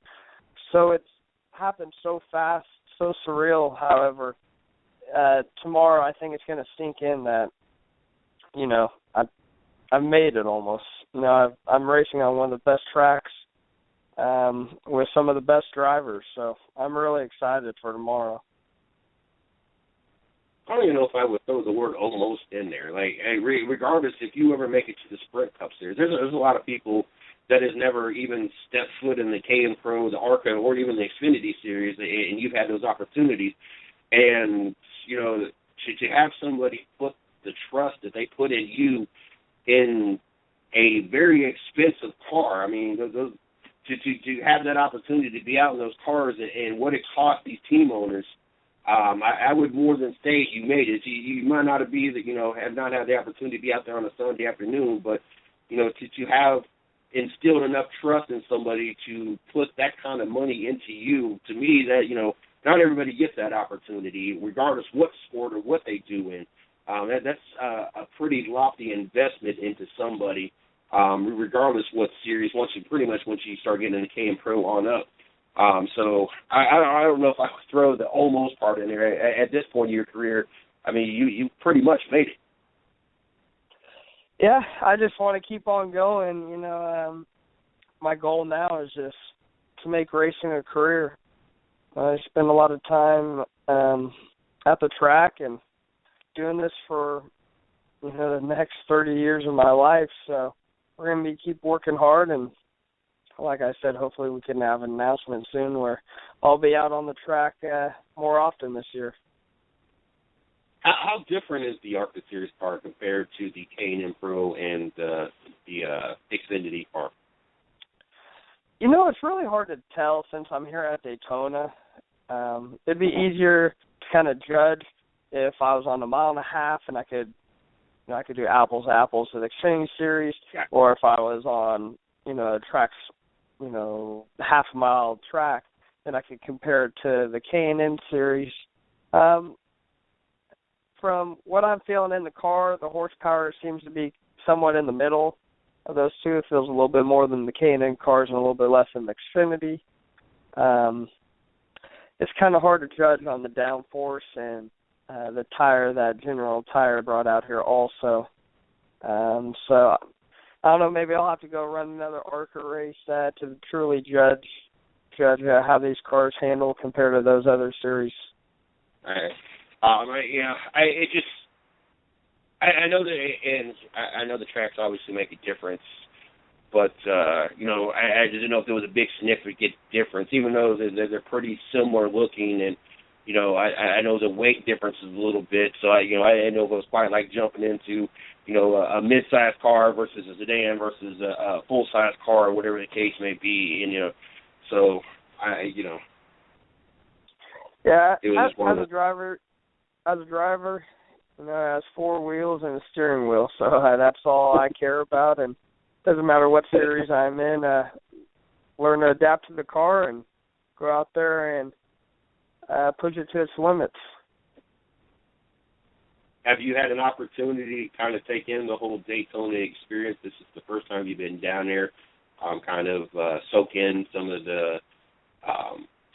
S5: So it's happened so fast, so surreal. However, tomorrow I think it's going to sink in that, I've made it almost. I'm racing on one of the best tracks with some of the best drivers, so I'm really excited for tomorrow.
S4: I don't even know if I would throw the word almost in there. Like, regardless, if you ever make it to the Sprint Cup Series, there's a lot of people that has never even stepped foot in the KN Pro, the ARCA, or even the Xfinity Series, and you've had those opportunities. And, to have somebody put the trust that they put in you in a very expensive car, I mean, to have that opportunity to be out in those cars and what it cost these team owners, I would more than say you made it. You might not have have not had the opportunity to be out there on a Sunday afternoon, but, to have instilled enough trust in somebody to put that kind of money into you, to me, not everybody gets that opportunity, regardless what sport or what they do in. That's a pretty lofty investment into somebody, regardless what series. Once you start getting into KM Pro on up. So I don't know if I would throw the almost part in there. At this point in your career, I mean, you pretty much made it.
S5: Yeah, I just want to keep on going. You know, my goal now is just to make racing a career. I spend a lot of time at the track and doing this for, you know, the next 30 years of my life. So we're going to keep working hard, and like I said, hopefully we can have an announcement soon where I'll be out on the track more often this year.
S4: How different is the ARCA Series car compared to the K&N Pro and the Xfinity car?
S5: You know, it's really hard to tell since I'm here at Daytona. It'd be easier to kind of judge if I was on a mile and a half and I could do apples to apples to the Xfinity Series, or if I was on, you know, a track's, you know, half a mile track, then I could compare it to the K&N Series. From what I'm feeling in the car, the horsepower seems to be somewhat in the middle of those two. It feels a little bit more than the K&N cars and a little bit less than the Xfinity. It's kind of hard to judge on the downforce and the tire that General Tire brought out here also. So I don't know, maybe I'll have to go run another ARCA race to truly judge how these cars handle compared to those other series.
S4: All right. I know that, and I know the tracks obviously make a difference, but you know, I didn't know if there was a big significant difference, even though they're pretty similar looking, and you know, I know the weight difference is a little bit, so I didn't know if it was quite like jumping into, you know, a mid-sized car versus a sedan versus a full-size car, or whatever the case may be, and you know, so
S5: yeah,
S4: it was
S5: as a driver, you know, it has four wheels and a steering wheel, so that's all I care about, and it doesn't matter what series I'm in. Learn to adapt to the car and go out there and push it to its limits.
S4: Have you had an opportunity to kind of take in the whole Daytona experience? This is the first time you've been down there, kind of soak in some of the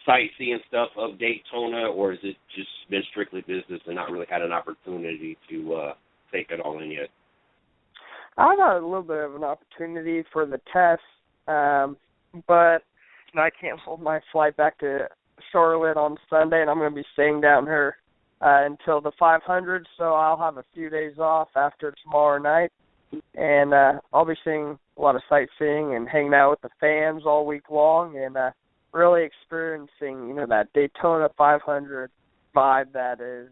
S4: sightseeing stuff of Daytona, or has it just been strictly business and not really had an opportunity to take it all in yet?
S5: I got a little bit of an opportunity for the test, but I canceled my flight back to Charlotte on Sunday, and I'm going to be staying down here until the 500, so I'll have a few days off after tomorrow night, and I'll be seeing a lot of sightseeing and hanging out with the fans all week long, and really experiencing, you know, that Daytona 500 vibe that is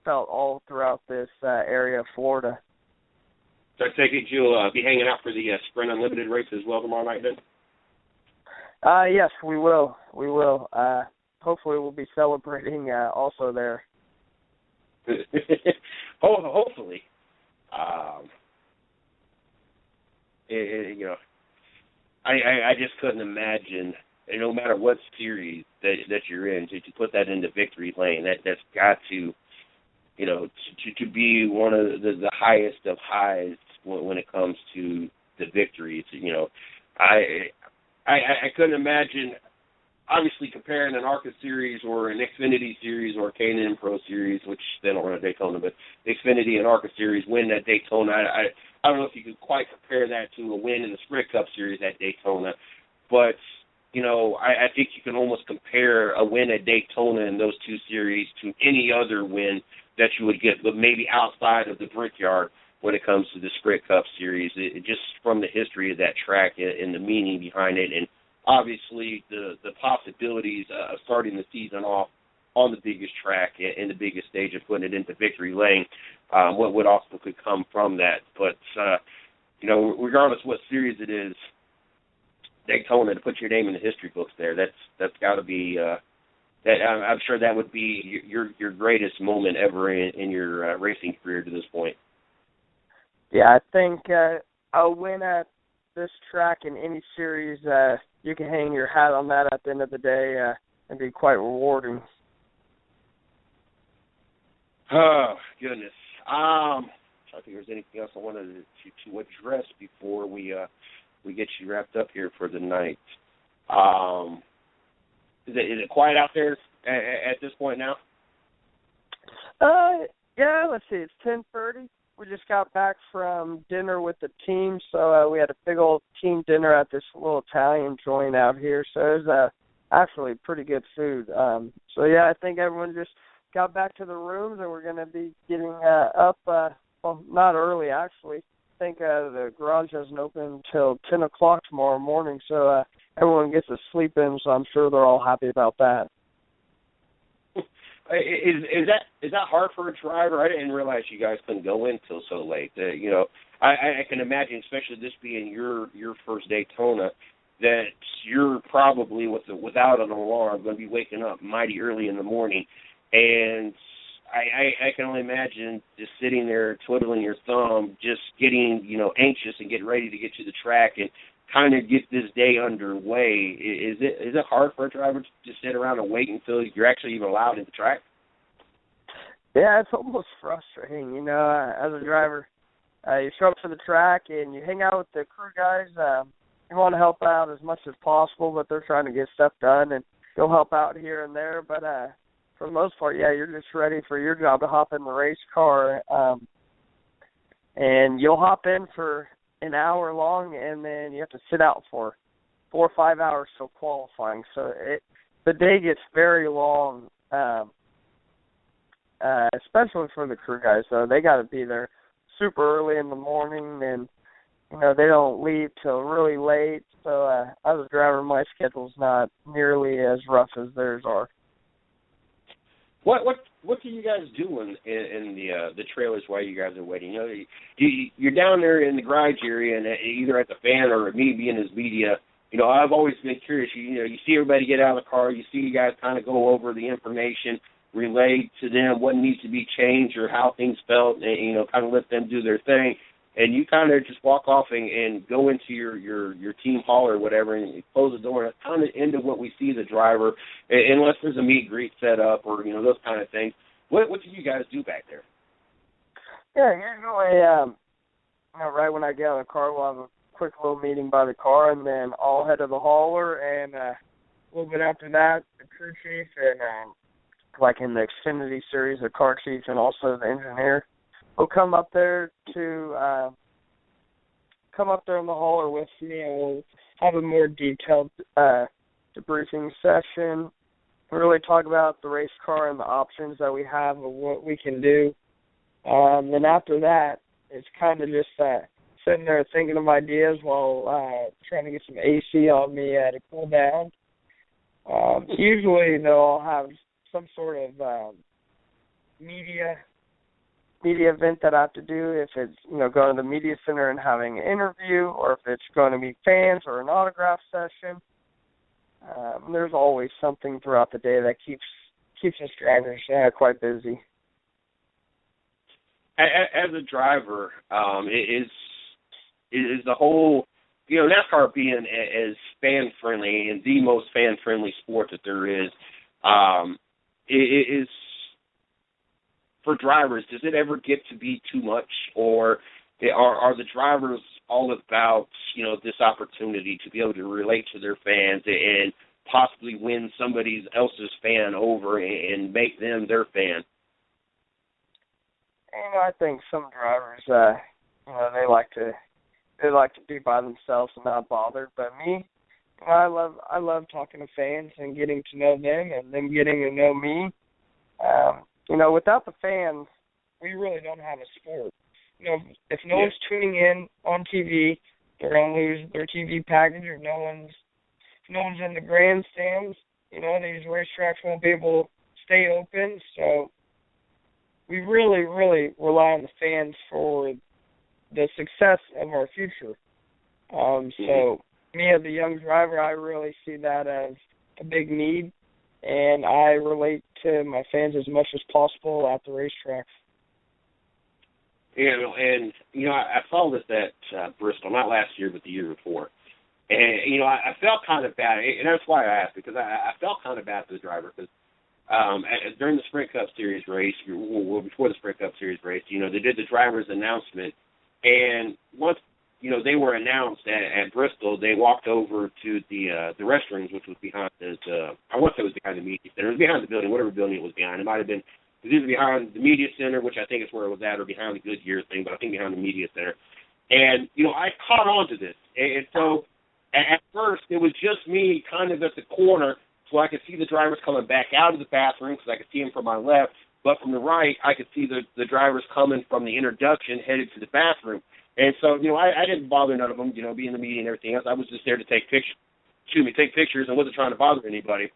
S5: felt all throughout this area of Florida.
S4: So I take it you'll be hanging out for the Sprint Unlimited race as well tomorrow night then?
S5: Yes, we will. We will. Hopefully we'll be celebrating also there.
S4: Hopefully. You know, I just couldn't imagine, no matter what series that you're in, to put that into victory lane. That's got to, you know, to be one of the highest of highs when it comes to the victories. You know, I couldn't imagine, obviously, comparing an ARCA Series or an Xfinity Series or a K&N Pro Series, which they don't run at Daytona, but the Xfinity and ARCA Series win at Daytona. I don't know if you could quite compare that to a win in the Sprint Cup Series at Daytona, but, you know, I think you can almost compare a win at Daytona in those two series to any other win that you would get, but maybe outside of the Brickyard when it comes to the Sprint Cup Series, just from the history of that track and the meaning behind it, and obviously the possibilities of starting the season off on the biggest track and the biggest stage and putting it into victory lane, what also could come from that. But, you know, regardless what series it is, Daytona, to put your name in the history books there, that's got to be, that I'm sure that would be your greatest moment ever in your racing career to this point.
S5: Yeah, I think a win at this track in any series, you can hang your hat on that at the end of the day. it'd be quite rewarding.
S4: Oh, goodness. I think there's anything else I wanted to address before we get you wrapped up here for the night. Is it quiet out there at this point now?
S5: Yeah, let's see. It's 10:30. We just got back from dinner with the team, so we had a big old team dinner at this little Italian joint out here. So it was actually pretty good food. So, yeah, I think everyone just got back to the rooms, and we're going to be getting up, well, not early, actually. I think the garage doesn't open until 10 o'clock tomorrow morning, so everyone gets to sleep in, so I'm sure they're all happy about that.
S4: Is that hard for a driver? I didn't realize you guys couldn't go in till so late. I can imagine, especially this being your first Daytona, that you're probably without an alarm going to be waking up mighty early in the morning, and I can only imagine just sitting there twiddling your thumb, just getting anxious and getting ready to get to the track and kind of get this day underway. Is it hard for a driver to just sit around and wait until you're actually even allowed in the track?
S5: Yeah, it's almost frustrating, as a driver. You show up to the track and you hang out with the crew guys. You want to help out as much as possible, but they're trying to get stuff done, and you'll help out here and there. But for the most part, yeah, you're just ready for your job to hop in the race car, and you'll hop in for an hour long, and then you have to sit out for 4 or 5 hours till qualifying. So the day gets very long, especially for the crew guys. So they got to be there super early in the morning, and they don't leave till really late. So as a driver, my schedule's not nearly as rough as theirs are.
S4: What do you guys do in the trailers while you guys are waiting? You're down there in the garage area, and either at the fan or me being as media, I've always been curious. You see everybody get out of the car, you see you guys kind of go over the information, relay to them what needs to be changed or how things felt, and kind of let them do their thing, and you kind of just walk off and go into your team hall or whatever, and you close the door. And that's kind of into what we see the driver, unless there's a meet and greet set up or those kind of things. What do you guys do back there?
S5: Yeah, usually, right when I get out of the car, we'll have a quick little meeting by the car, and then I'll head to the hauler, and a little bit after that, the crew chief, and like in the Xfinity Series, the car chief, and also the engineer will come up there in the hauler with me, and we'll have a more detailed debriefing session. Really talk about the race car and the options that we have and what we can do. Then after that, it's kind of just sitting there thinking of ideas while trying to get some AC on me to cool down. Usually they'll have some sort of media event that I have to do, if it's going to the media center and having an interview, or if it's going to meet fans or an autograph session. There's always something throughout the day that keeps us drivers quite busy.
S4: As a driver, is the whole NASCAR being as fan friendly and the most fan friendly sport that there is for drivers, does it ever get to be too much, or are the drivers all about this opportunity to be able to relate to their fans and possibly win somebody else's fan over and make them their fan?
S5: I think some drivers, they like to be by themselves and not bothered. But me, I love talking to fans and getting to know them and them getting to know me. Without the fans, we really don't have a sport. If no one's tuning in on TV, they're going to lose their TV package, or no one's in the grandstands. These racetracks won't be able to stay open. So we really, really rely on the fans for the success of our future. So me as a young driver, I really see that as a big need, and I relate to my fans as much as possible at the racetracks.
S4: I saw this at Bristol, not last year, but the year before. And, you know, I felt kind of bad, and that's why I asked, because I felt kind of bad for the driver, because during the Sprint Cup Series race, well, before the Sprint Cup Series race, you know, they did the driver's announcement, and once, you know, they were announced at Bristol, they walked over to the restrooms, which was behind I want to say it was behind the media center. It was behind the building, whatever building it was behind. It might have been, it was either behind the media center, which I think is where it was at, or behind the Goodyear thing, but I think behind the media center. And, you know, I caught on to this. And so at first, it was just me kind of at the corner, so I could see the drivers coming back out of the bathroom, because I could see them from my left. But from the right, I could see the drivers coming from the introduction headed to the bathroom. And so, you know, I didn't bother none of them, you know, being in the media and everything else. I was just there to take pictures, and wasn't trying to bother anybody.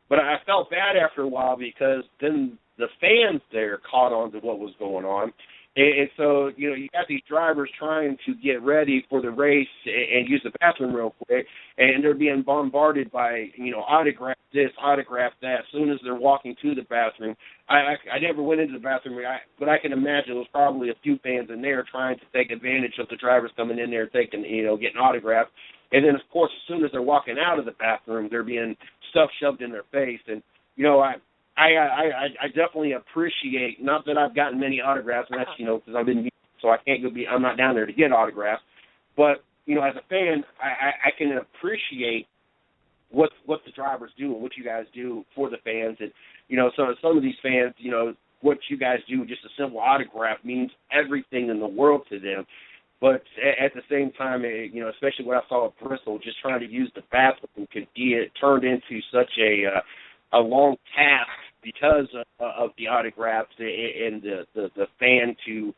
S4: But I felt bad after a while, because then the fans there caught on to what was going on. And so, you know, you got these drivers trying to get ready for the race and use the bathroom real quick, and they're being bombarded by, you know, autograph this, autograph that, as soon as they're walking to the bathroom. I never went into the bathroom, but I can imagine there was probably a few fans in there trying to take advantage of the drivers coming in there taking, you know, getting autographs. And then, of course, as soon as they're walking out of the bathroom, they're being stuff shoved in their face. And, you know, I definitely appreciate, not that I've gotten many autographs, and that's, you know, because I've been, so I can't go I'm not down there to get autographs. But, you know, as a fan, I can appreciate what the drivers do and what you guys do for the fans. And, you know, so some of these fans, you know, what you guys do, just a simple autograph, means everything in the world to them. But at the same time, you know, especially what I saw at Bristol, just trying to use the bathroom could get turned into such a long task because of the autographs and the fan to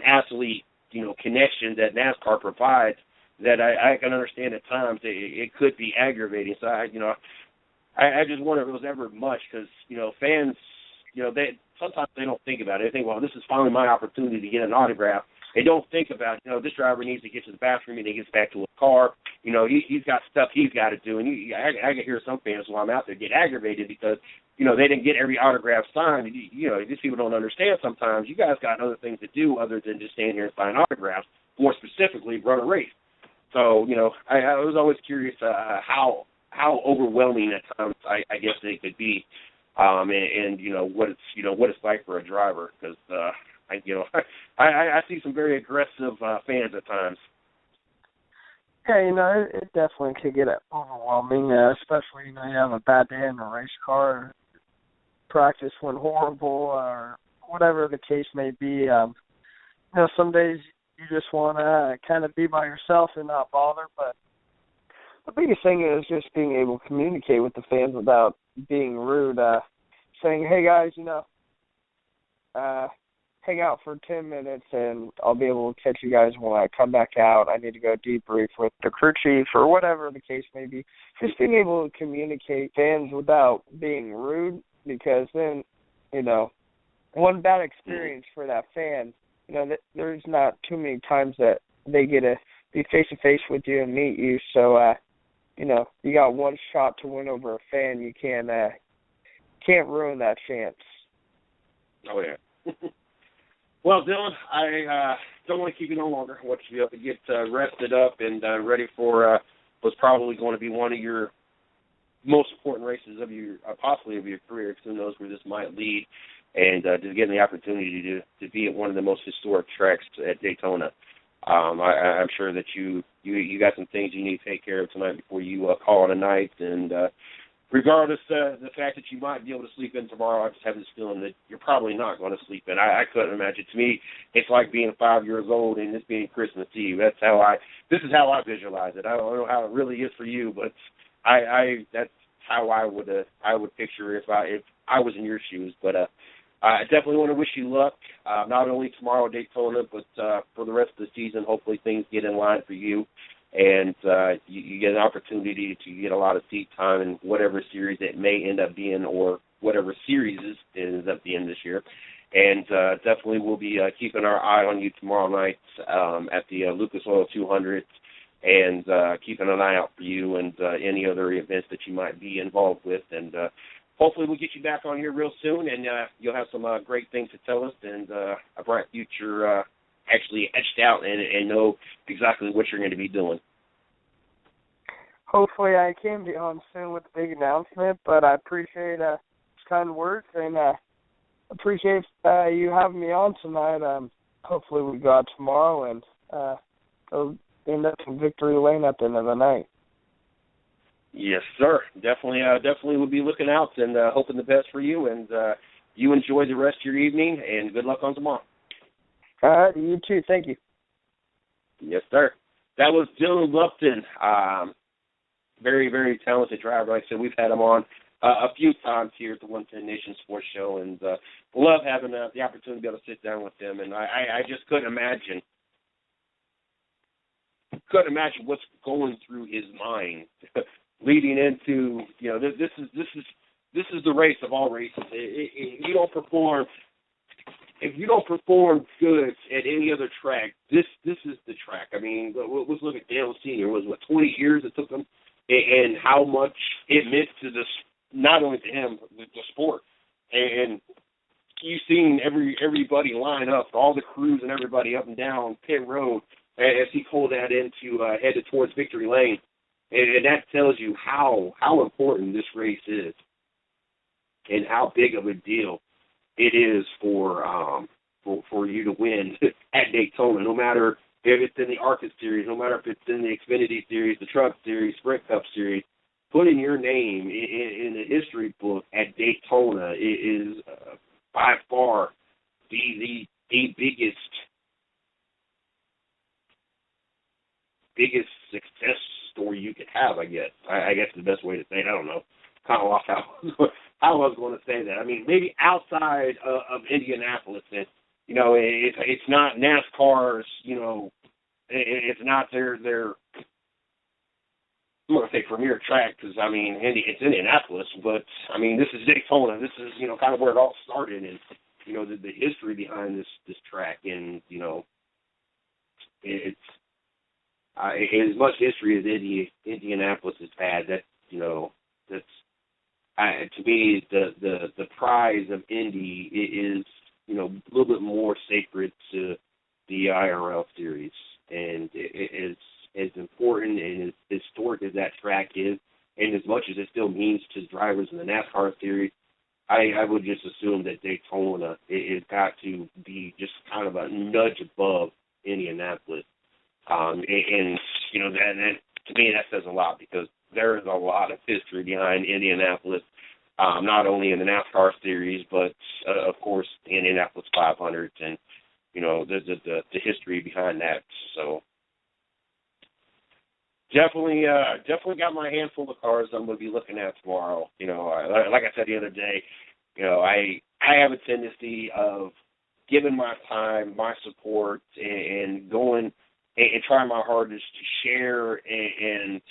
S4: athlete, you know, connection that NASCAR provides, that I can understand at times it could be aggravating. So I just wonder if it was ever much, because, you know, fans, you know, sometimes they don't think about it. They think, well, this is finally my opportunity to get an autograph. They don't think about, you know, this driver needs to get to the bathroom and he gets back to his car. You know, he's got stuff he's got to do. And I can hear some fans while I'm out there get aggravated because, you know, they didn't get every autograph signed. You know, these people don't understand sometimes. You guys got other things to do other than just stand here and sign autographs, more specifically run a race. So, you know, I was always curious how overwhelming at times I guess they could be, and you know what it's like for a driver, because I see some very aggressive fans at times.
S5: Yeah, you know, it definitely could get overwhelming, especially, you know, you have a bad day in a race car, practice went horrible, or whatever the case may be. You know, some days you just want to kind of be by yourself and not bother, but the biggest thing is just being able to communicate with the fans without being rude, saying, hey, guys, you know, hang out for 10 minutes and I'll be able to catch you guys when I come back out. I need to go debrief with the crew chief or whatever the case may be. Just being able to communicate fans without being rude, because then, you know, one bad experience for that fan, you know, there's not too many times that they get to be face-to-face with you and meet you. So, you know, you got one shot to win over a fan. You can't ruin that chance.
S4: Oh, yeah. Well, Dylan, I don't want to keep you no longer. I want you to be able to get rested up and ready for what's probably going to be one of your most important races of your, possibly of your career, because who knows where this might lead, and to get the opportunity to be at one of the most historic tracks at Daytona. I'm sure that you got some things you need to take care of tonight before you call it a night, and regardless the fact that you might be able to sleep in tomorrow, I just have this feeling that you're probably not going to sleep in. I couldn't imagine. To me, it's like being 5 years old and it's being Christmas Eve. This is how I visualize it. I don't know how it really is for you, but that's how I would picture it if I was in your shoes. But I definitely want to wish you luck, not only tomorrow at Daytona, but for the rest of the season. Hopefully things get in line for you, and you get an opportunity to get a lot of seat time in whatever series it may end up being, or whatever series it ends up being this year. And definitely we'll be keeping our eye on you tomorrow night at the Lucas Oil 200, and keeping an eye out for you and any other events that you might be involved with. And hopefully we'll get you back on here real soon, and you'll have some great things to tell us, and a bright future actually etched out and know exactly what you're going to be doing.
S5: hopefully I can be on soon with the big announcement, but I appreciate kind words and appreciate you having me on tonight. Hopefully we go out tomorrow and go end up in victory lane at the end of the night.
S4: Yes, sir. Definitely will be looking out and hoping the best for you. And you enjoy the rest of your evening, and good luck on tomorrow.
S5: All right, you too. Thank you.
S4: Yes, sir. That was Dylan Lupton. Very, very talented driver. Like I said, we've had him on a few times here at the 110 Nation Sports Show, and love having the opportunity to be able to sit down with him. And I just couldn't imagine what's going through his mind leading into, you know, this is the race of all races. If you don't perform good at any other track, this is the track. I mean, let's look at Dale Sr. It was 20 years it took him, and how much it meant to this, not only to him, but the sport. And you've seen everybody line up, all the crews and everybody up and down pit road as he pulled that into headed towards victory lane. And that tells you how important this race is and how big of a deal it is for you to win at Daytona, no matter if it's in the ARCA Series, no matter if it's in the Xfinity Series, the Truck Series, Sprint Cup Series. Putting your name in the history book at Daytona is by far the biggest success story you could have, I guess. I guess the best way to say it. I don't know. Kind of lost how I was going to say that. I mean, maybe outside of Indianapolis, and you know, it's not NASCAR's. You know, it's not their. I'm going to say premier track because I mean it's Indianapolis, but I mean this is Daytona. This is, you know, kind of where it all started, and you know the history behind this track, and you know it's. As much history as Indianapolis has had, that, you know, that's to me the prize of Indy is, you know, a little bit more sacred to the IRL series, and it's as important and as historic as that track is, and as much as it still means to drivers in the NASCAR series, I would just assume that Daytona has got to be just kind of a nudge above Indianapolis. And you know, that to me that says a lot, because there is a lot of history behind Indianapolis, not only in the NASCAR series, but of course the Indianapolis 500s, and you know the history behind that. So definitely got my handful of cars I'm going to be looking at tomorrow. You know, like I said the other day, you know, I have a tendency of giving my time, my support, and going and trying my hardest to share and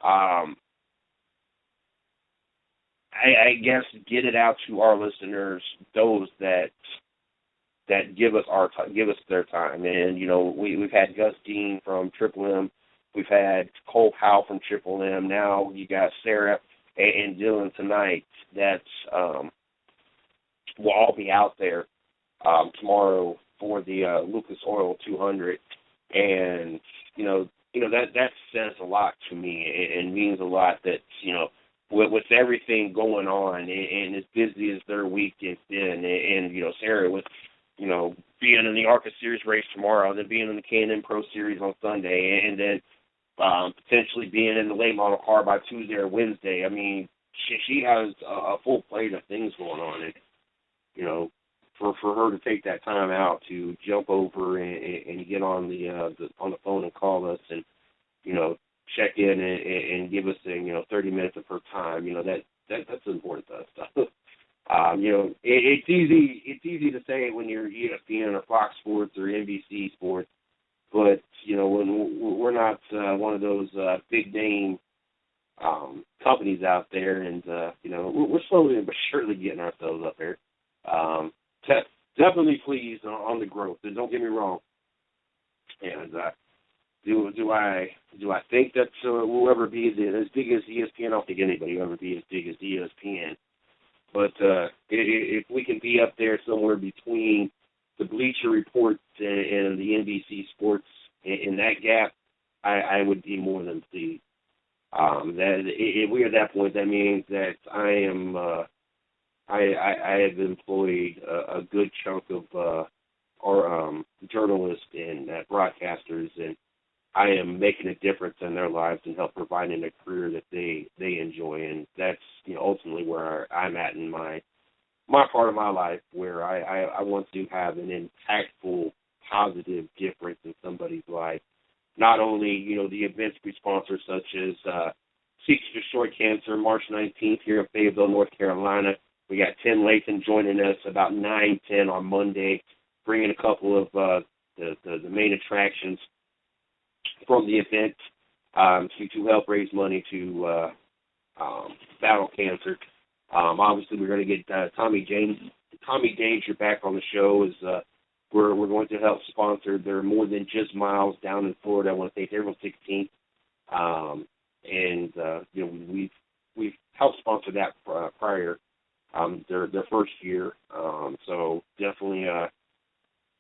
S4: I guess get it out to our listeners, those that give us their time. And you know, we've had Gus Dean from Triple M, we've had Cole Powell from Triple M. Now you got Sara and Dylan tonight. That's will all be out there tomorrow for the Lucas Oil 200. And you know that says a lot to me and means a lot that, you know, with everything going on and as busy as their week has been, and you know, Sara with, you know, being in the ARCA Series race tomorrow, then being in the K&N Pro Series on Sunday, and then potentially being in the late model car by Tuesday or Wednesday. I mean, she has a full plate of things going on, and you know, for her to take that time out to jump over and get on the phone and call us and, you know, check in and give us 30 minutes of her time, you know, that's important to us. You know, it's easy to say when you're ESPN or Fox Sports or NBC Sports, but you know, when we're not one of those big name companies out there, and you know, we're slowly but surely getting ourselves up there. Definitely pleased on the growth, and don't get me wrong. And do I think that we'll ever be as big as ESPN? I don't think anybody will ever be as big as ESPN. But if we can be up there somewhere between the Bleacher Report and the NBC Sports in that gap, I would be more than pleased. If we're at that point, that means that I have employed a good chunk of our journalists and broadcasters, and I am making a difference in their lives and help providing a career that they enjoy, and that's ultimately where I'm at in my part of my life, where I want to have an impactful, positive difference in somebody's life. Not only the events we sponsor, such as Seek to Destroy Cancer, March 19th here in Fayetteville, North Carolina. We got Tim Lathan joining us about 9-10 on Monday, bringing a couple of the main attractions from the event to help raise money to battle cancer. Obviously, we're going to get Tommy Danger back on the show. We're going to help sponsor their More Than Just Miles down in Florida. I want to thank April 16th, we've helped sponsor that prior their first year. So definitely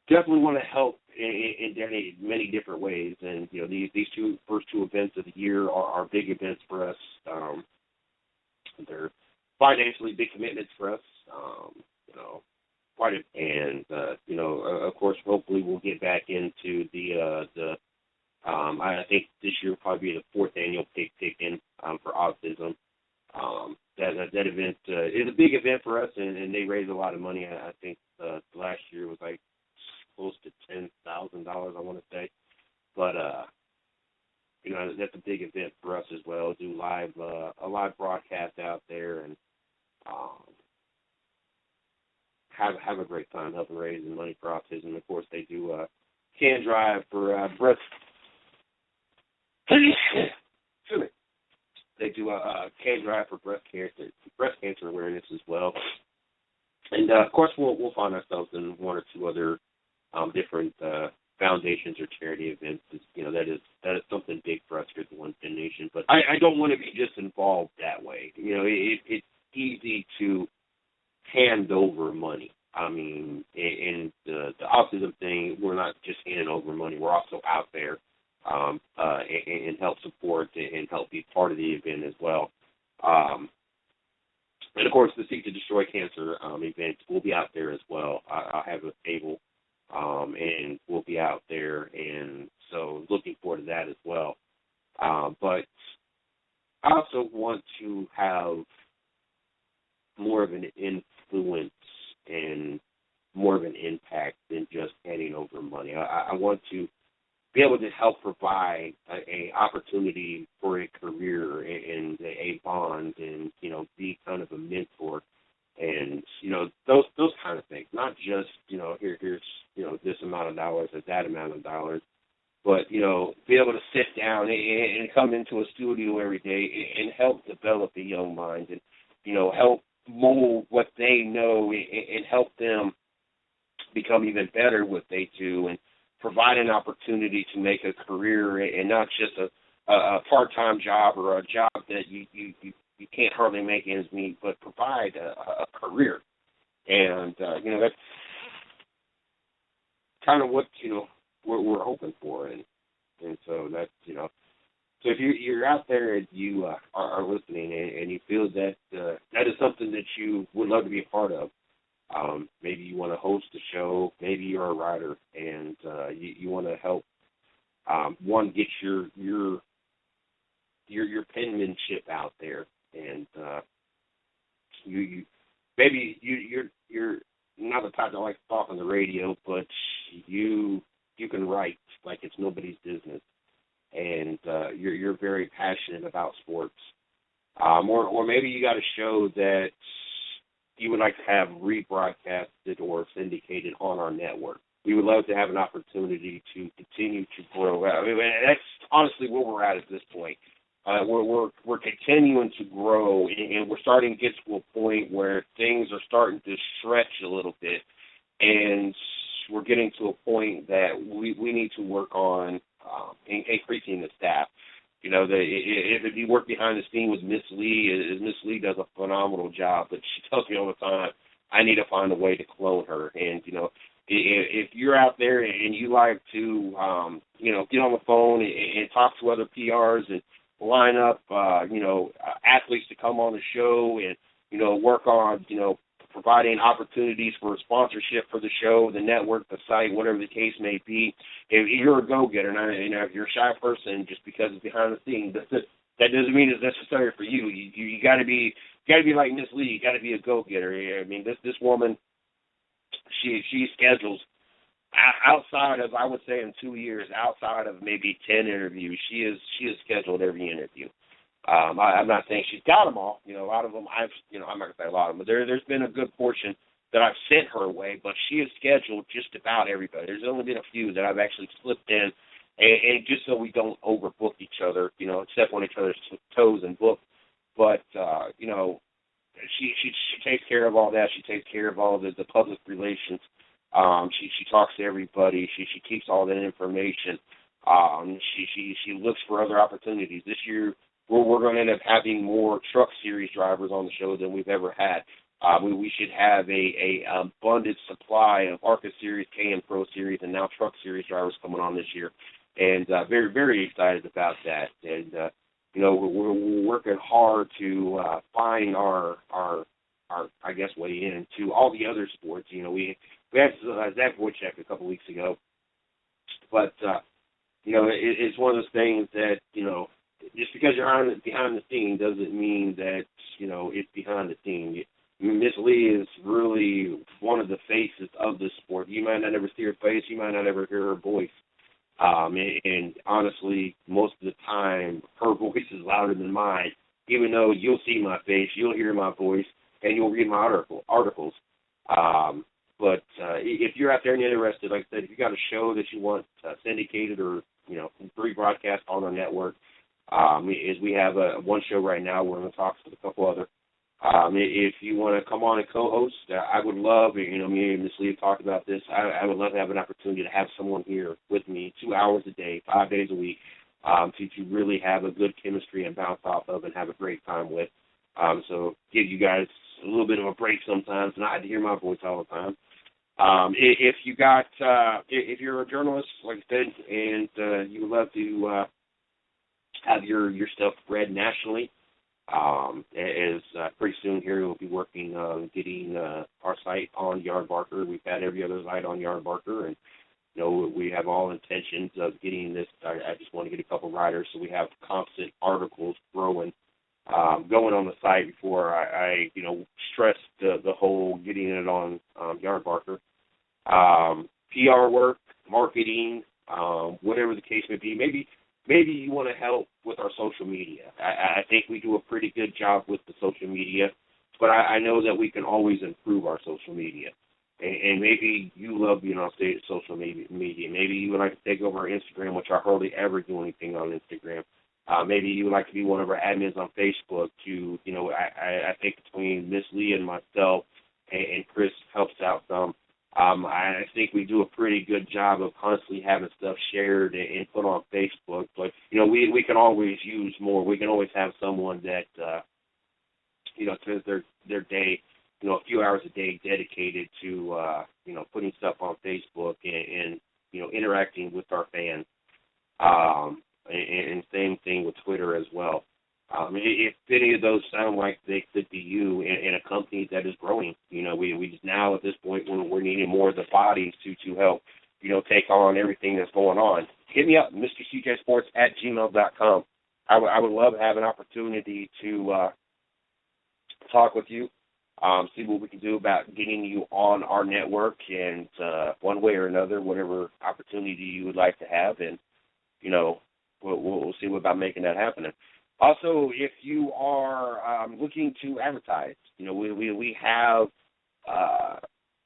S4: want to help in many different ways. And these first two events of the year are big events for us. They're financially big commitments for us. Of course, hopefully we'll get back into I think this year will probably be the fourth annual pig picking for autism. That event is a big event for us, and they raise a lot of money. I think last year was like close to $10,000, I want to say. But that's a big event for us as well. Do a live broadcast out there and have a great time helping raise money for autism. Of course, they do can drive for breast. They do a can drive for breast cancer awareness as well. And of course, we'll find ourselves in one or two other different foundations or charity events. That is something big for us here at the One Pin Nation. But I don't want to be just involved that way. It's easy to hand over money. I mean, in the autism thing, we're not just handing over money. We're also out there and help support and help be part of the event as well. And, of course, the Seek to Destroy Cancer event will be out there as well. I'll have a table, and we'll be out there, and so looking forward to that as well. But I also want to have more of an influence and more of an impact than just handing over money. I want to be able to help provide a opportunity for a career and a bond and, be kind of a mentor and, those kind of things. Not just, here's, this amount of dollars or that amount of dollars, but, be able to sit down and come into a studio every day and help develop a young mind and, help mold what they know and help them become even better at what they do and provide an opportunity to make a career and not just a part-time job or a job that you can't hardly make ends meet, but provide a career. And, that's kind of what, we're hoping for. And so that's, so if you're out there and you are listening and you feel that that is something that you would love to be a part of, maybe you want to host a show, maybe you're a writer, and you want to help one get your penmanship out there, and you're not the type that likes to talk on the radio, but you can write like it's nobody's business, and you're very passionate about sports, or maybe you got a show that you would like to have rebroadcasted or syndicated on our network. We would love to have an opportunity to continue to grow. I mean, that's honestly where we're at this point. We're continuing to grow, and we're starting to get to a point where things are starting to stretch a little bit, and we're getting to a point that we need to work on increasing the staff. If you work behind the scenes with Miss Lee, Miss Lee does a phenomenal job, but she tells me all the time, I need to find a way to clone her. And, if you're out there and you like to, get on the phone and talk to other PRs line up, athletes to come on the show and, work on, providing opportunities for sponsorship for the show, the network, the site, whatever the case may be. If you're a go-getter, and if you're a shy person just because it's behind the scenes, that doesn't mean it's necessary for you. You got to be like Miss Lee. You got to be a go-getter. I mean, this woman, she schedules outside of, I would say, in 2 years, outside of maybe 10 interviews, she is scheduled every interview. I'm not saying she's got them all. A lot of them I'm not going to say a lot of them, but there's been a good portion that I've sent her way, but she has scheduled just about everybody. There's only been a few that I've actually slipped in, and just so we don't overbook each other, step on each other's toes and book. But, she takes care of all that. She takes care of all the public relations. She talks to everybody. She keeps all that information. She looks for other opportunities. This year, we're going to end up having more truck series drivers on the show than we've ever had. We should have a abundant supply of ARCA Series, KN Pro Series, and now truck series drivers coming on this year, and very, very excited about that. And we're working hard to find our I guess way into all the other sports. We had Zach Wojcik a couple weeks ago, but it's one of those things that just because you're behind the scene doesn't mean that, it's behind the scene. Miss Lee is really one of the faces of the sport. You might not ever see her face. You might not ever hear her voice. And honestly, most of the time, her voice is louder than mine, even though you'll see my face, you'll hear my voice, and you'll read my articles. But if you're out there and interested, like I said, if you got a show that you want syndicated or, rebroadcast on our network, is we have one show right now. We're in the talks with a couple other. If you want to come on and co-host, I would love, me and Ms. Lee have talked about this, I would love to have an opportunity to have someone here with me 2 hours a day, 5 days a week, to really have a good chemistry and bounce off of and have a great time with. So give you guys a little bit of a break sometimes, not to hear my voice all the time. If you're a journalist, like I said, and you would love to have your stuff read nationally, as pretty soon here we'll be working on getting our site on Yardbarker. We've had every other site on Yardbarker, and we have all intentions of getting this. I just want to get a couple writers so we have constant articles going on the site before I stress the whole getting it on Yardbarker. PR work, marketing, whatever the case may be. Maybe you want to help with our social media. I think we do a pretty good job with the social media, but I know that we can always improve our social media. And maybe you love being on stage social media. Maybe you would like to take over our Instagram, which I hardly ever do anything on Instagram. Maybe you would like to be one of our admins on Facebook. I think between Miss Lee and myself and Chris helps out some. I think we do a pretty good job of constantly having stuff shared and put on Facebook. But, we can always use more. We can always have someone that, spends their day, a few hours a day dedicated to, putting stuff on Facebook and interacting with our fans. And same thing with Twitter as well. If any of those sound like they could be you in a company that is growing, we just now at this point we're needing more of the bodies to help, take on everything that's going on. Hit me up, MrCJSports@gmail.com. I would love to have an opportunity to talk with you, see what we can do about getting you on our network, and one way or another, whatever opportunity you would like to have, and we'll see about making that happen. Also, if you are looking to advertise, we have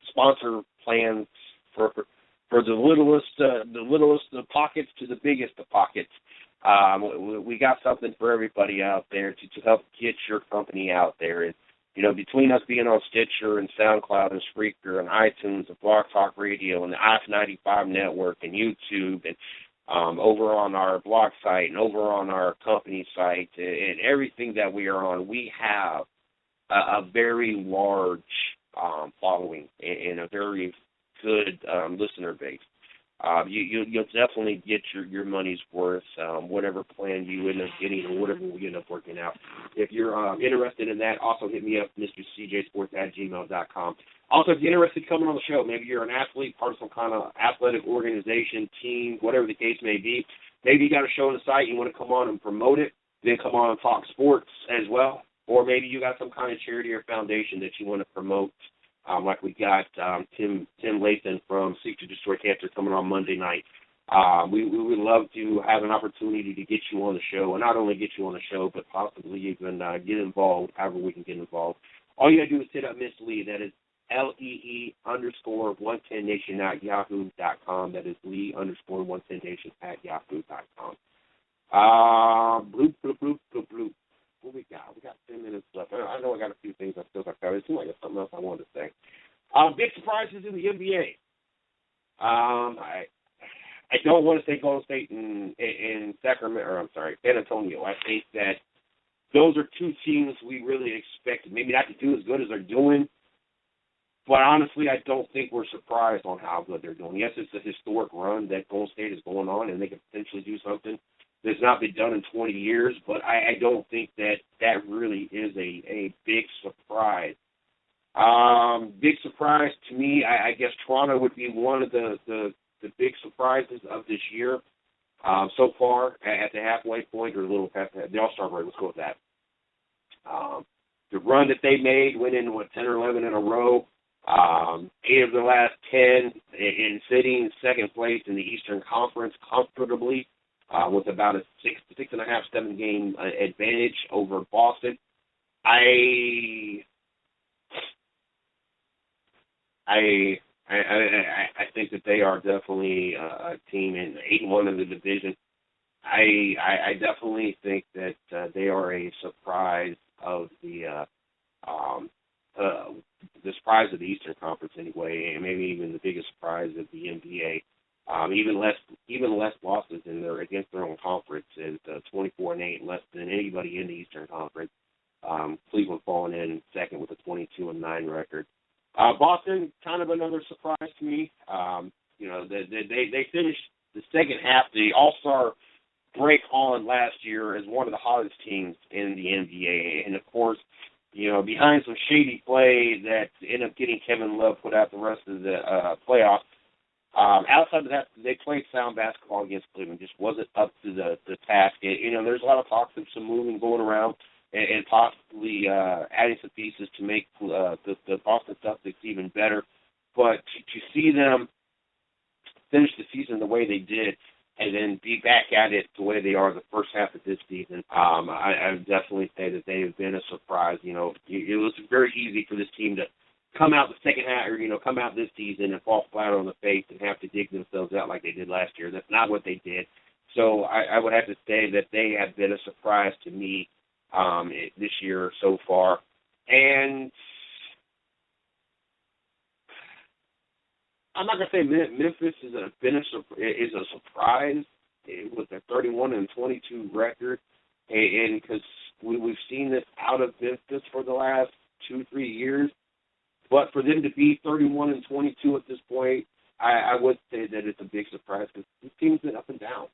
S4: sponsor plans for the littlest of pockets to the biggest of pockets. We got something for everybody out there to help get your company out there. And between us being on Stitcher and SoundCloud and Spreaker and iTunes and Blog Talk Radio and the I-95 Network and YouTube and over on our blog site and over on our company site and everything that we are on, we have a very large following and a very good listener base. You'll definitely get your money's worth, whatever plan you end up getting or whatever we end up working out. If you're interested in that, also hit me up, MrCJSports@gmail.com. Also, if you're interested in coming on the show, maybe you're an athlete, part of some kind of athletic organization, team, whatever the case may be. Maybe you got a show on the site, you want to come on and promote it, then come on and talk sports as well. Or maybe you got some kind of charity or foundation that you want to promote. Like we got Tim Lathan from Seek to Destroy Cancer coming on Monday night. We would love to have an opportunity to get you on the show, and not only get you on the show, but possibly even get involved, however we can get involved. All you got to do is hit up Miss Lee. That is LEE_110nation at yahoo.com. That is Lee_110nation at yahoo.com. Bloop, bloop, bloop, bloop, bloop. What we got? We got 10 minutes left. I know I got a few things I still got covered. It seems like there's something else I wanted to say. Big surprises in the NBA. I don't want to say Golden State and Sacramento, or I'm sorry, San Antonio. I think that those are two teams we really expected maybe not to do as good as they're doing. But honestly, I don't think we're surprised on how good they're doing. Yes, it's a historic run that Golden State is going on, and they can potentially do something that's not been done in 20 years, but I don't think that really is a big surprise. Big surprise to me, I guess Toronto would be one of the big surprises of this year so far at the halfway point, or a little past the All-Star break. Let's go with that. The run that they made went into 10 or 11 in a row. 8 of the last 10 in sitting second place in the Eastern Conference comfortably. With about a 6.5, 7 game advantage over Boston. I think that they are definitely a team in 8-1 in the division. I definitely think that they are a surprise of the surprise of the Eastern Conference anyway, and maybe even the biggest surprise of the NBA. Even less losses against their own conference is 24-8, less than anybody in the Eastern Conference. Cleveland falling in second with a 22-9 record. Boston, kind of another surprise to me. They finished the second half, the All-Star break on last year as one of the hottest teams in the NBA, and of course, behind some shady play that ended up getting Kevin Love put out the rest of the playoffs. Outside of that, they played sound basketball against Cleveland. Just wasn't up to the task. There's a lot of talk of some moving going around and possibly adding some pieces to make the Boston Celtics even better. But to see them finish the season the way they did and then be back at it the way they are the first half of this season, I would definitely say that they have been a surprise. It was very easy for this team to come out the second half, or come out this season and fall flat on the face and have to dig themselves out like they did last year. That's not what they did. So I would have to say that they have been a surprise to me this year so far. And I'm not gonna say Memphis is a surprise with their 31-22 record, and because we've seen this out of Memphis for the last 2-3 years. But for them to be 31-22 at this point, I would say that it's a big surprise because this team's been up and down.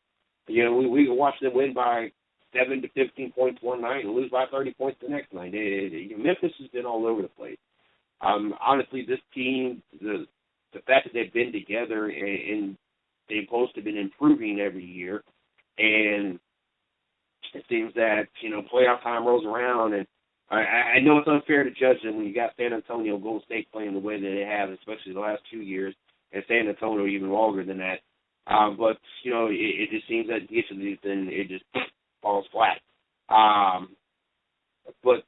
S4: We can watch them win by 7 to 15 points one night and lose by 30 points the next night. Memphis has been all over the place. Honestly, this team, the fact that they've been together and they've both been improving every year, and it seems that playoff time rolls around and I know it's unfair to judge them when you got San Antonio, Golden State playing the way that they have, especially the last 2 years, and San Antonio even longer than that. But it just seems that each of these, then it just falls flat. But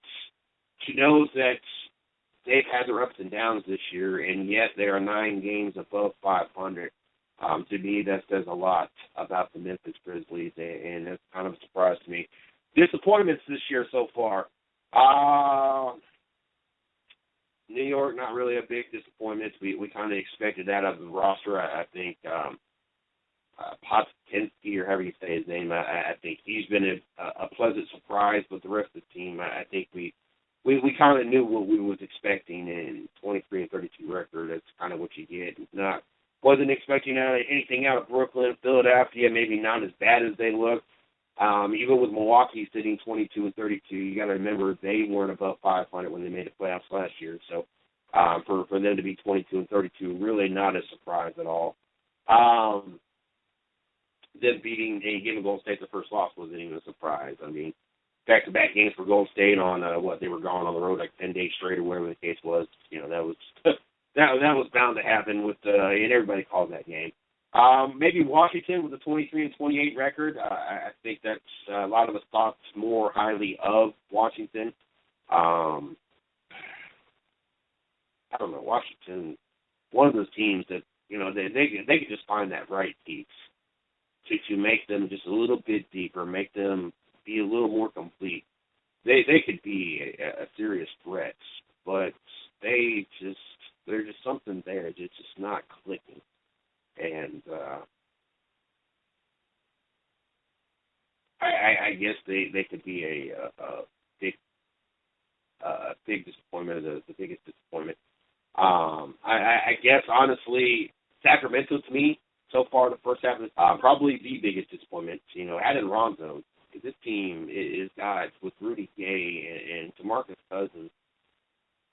S4: to know that they've had their ups and downs this year, and yet they are 9 games above 500. To me, that says a lot about the Memphis Grizzlies, and that's kind of a surprise to me. Disappointments this year so far. New York, not really a big disappointment. We kind of expected that out of the roster. I think Potskinski, or however you say his name, I think he's been a pleasant surprise. But the rest of the team, I think we kind of knew what we was expecting. In 23-32 record, that's kind of what you get. It's not Wasn't expecting anything out of Brooklyn. Philadelphia, maybe not as bad as they look. Even with Milwaukee sitting 22-32, you got to remember they weren't above 500 when they made the playoffs last year. So for them to be 22-32, really not a surprise at all. Them beating given Golden State the first loss wasn't even a surprise. I mean, back-to-back games for Golden State on they were gone on the road like 10 days straight or whatever the case was. You know, that was that was bound to happen with and everybody called that game. Maybe Washington with a 23-28 record. I think that's a lot of us thought more highly of Washington. I don't know, Washington, one of those teams that, you know, they could just find that right piece to make them just a little bit deeper, make them be a little more complete. They could be a serious threat, but there's just something there that's just not clicking. And I guess they could be a big disappointment, the biggest disappointment. I guess, honestly, Sacramento, to me, so far, the first half is probably the biggest disappointment. You know, adding Rondo, this team is guys with Rudy Gay and DeMarcus Cousins.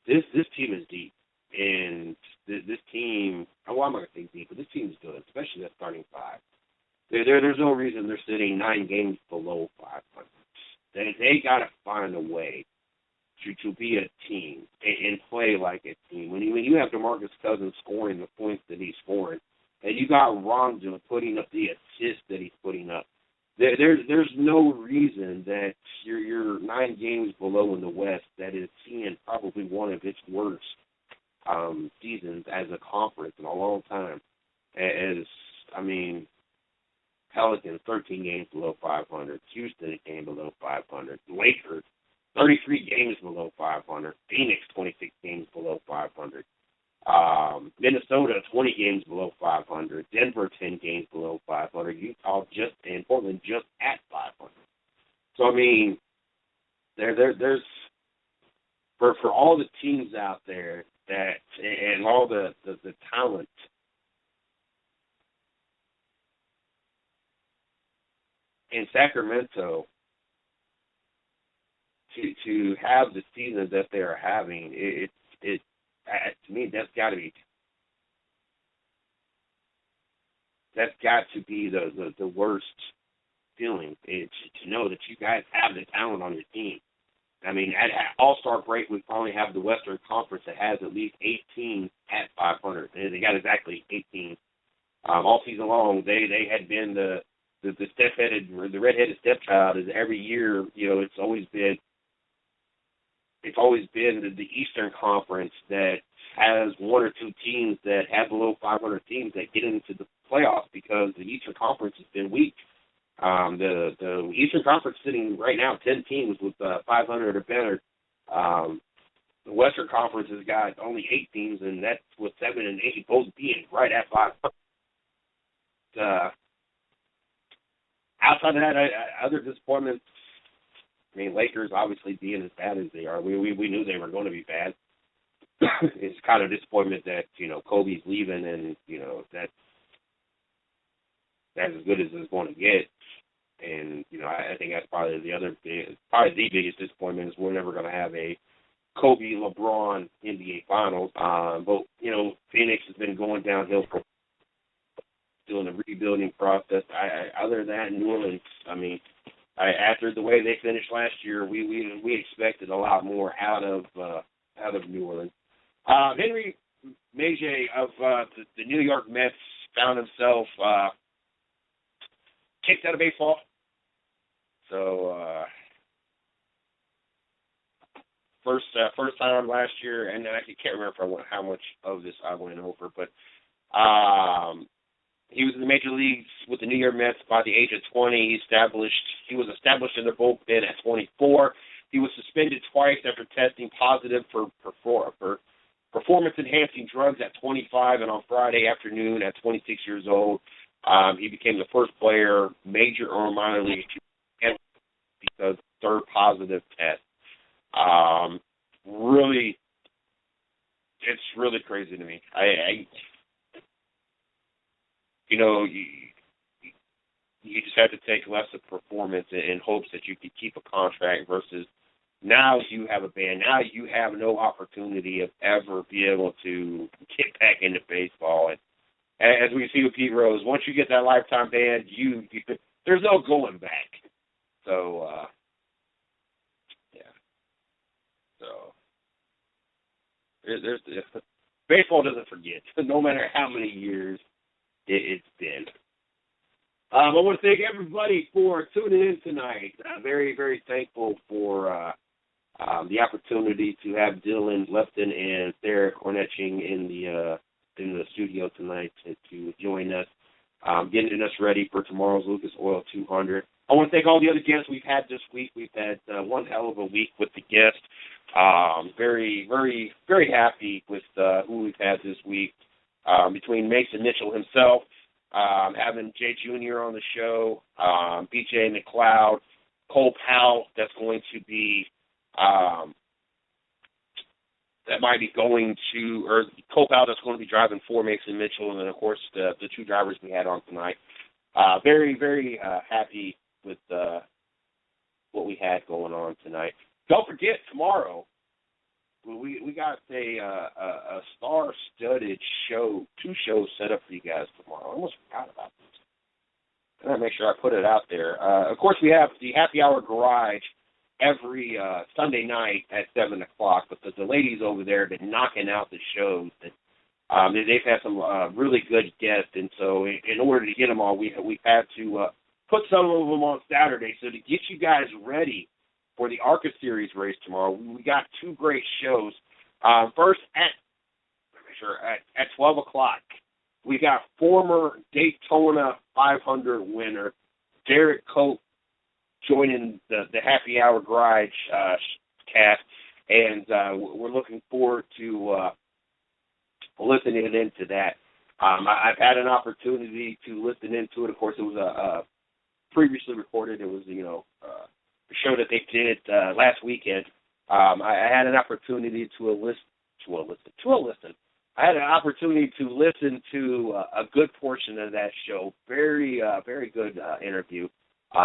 S4: This team is deep, and this team. Well, I'm not gonna say deep, but this team is good, especially that starting five. There's no reason they're sitting 9 games below 500. They gotta find a way to be a team and play like a team. When you have DeMarcus Cousins scoring the points that he's scoring, and you got Rondo putting up the assists that he's putting up, there's no reason that you're 9 games below in the West that is seeing probably one of its worst seasons as a conference in a long time. Pelicans 13 games below 500, Houston a game below 500, Lakers 33 games below 500, Phoenix 26 games below 500. Minnesota 20 games below 500, Denver 10 games below 500, Utah and Portland just at 500. So I mean, there's for all the teams out there that and all the talent, in Sacramento to have the season that they are having, it to me, that's got to be the worst feeling. It's to know that you guys have the talent on your team. I mean, at All-Star break, we finally have the Western Conference that has at least 18 at 500. They got exactly 18. All season long, they had been the redheaded stepchild. Is every year, you know, it's always been the Eastern Conference that has 1 or 2 teams that have below 500 teams that get into the playoffs because the Eastern Conference has been weak. The Eastern Conference sitting right now 10 teams with 500 or better. The Western Conference has got only 8 teams, and that's with 7 and 8 both being right at 500. Outside of that, other disappointments. I mean, Lakers obviously being as bad as they are. We knew they were going to be bad. It's kind of disappointment that, you know, Kobe's leaving, and, you know, that's as good as it's going to get. And, you know, I think that's probably the biggest disappointment is we're never going to have a Kobe LeBron NBA Finals. But, you know, Phoenix has been going downhill for still in the rebuilding process. Other than that, New Orleans, I mean, after the way they finished last year, we expected a lot more out of New Orleans. Henry Majay of the New York Mets found himself kicked out of baseball. So first time last year, and I can't remember how much of this I went over, but he was in the major leagues with the New York Mets by the age of 20. He was established in their bullpen at 24. He was suspended twice after testing positive for performance-enhancing drugs at 25, and on Friday afternoon at 26 years old, he became the first player, major or minor league, to because third positive test. Really, it's really crazy to me. you just have to take less of performance in hopes that you could keep a contract versus now you have a band. Now you have no opportunity of ever be able to get back into baseball. And as we see with Pete Rose, once you get that lifetime ban, there's no going back. So, there's baseball doesn't forget, no matter how many years it's been. I want to thank everybody for tuning in tonight. Very, very thankful for the opportunity to have Dylan, Lupton, and Sara Cornett-Ching in the studio tonight to join us, getting us ready for tomorrow's Lucas Oil 200. I want to thank all the other guests we've had this week. We've had one hell of a week with the guests. Very, very, very happy with who we've had this week. Between Mason Mitchell himself, having Jay Jr. on the show, BJ McLeod, Cole Powell, that's going to be Cole Powell that's going to be driving for Mason Mitchell, and then of course the two drivers we had on tonight. Very, very happy with what we had going on tonight. Don't forget, tomorrow we got a star-studded show, 2 shows set up for you guys tomorrow. I almost forgot about this. I gotta make sure I put it out there. Of course, we have the Happy Hour Garage every Sunday night at 7 o'clock, but the ladies over there have been knocking out the shows. They've had some really good guests, and so in order to get them all, we've had to put some of them on Saturday. So to get you guys ready for the ARCA Series race tomorrow, we got 2 great shows. First at 12 o'clock, we got former Daytona 500 winner Derek Cope joining the Happy Hour Garage cast, and we're looking forward to listening into that. I've had an opportunity to listen into it. Of course, it was previously recorded. It was a show that they did last weekend. I had an opportunity to listen. I had an opportunity to listen to a good portion of that show. Very, very good interview.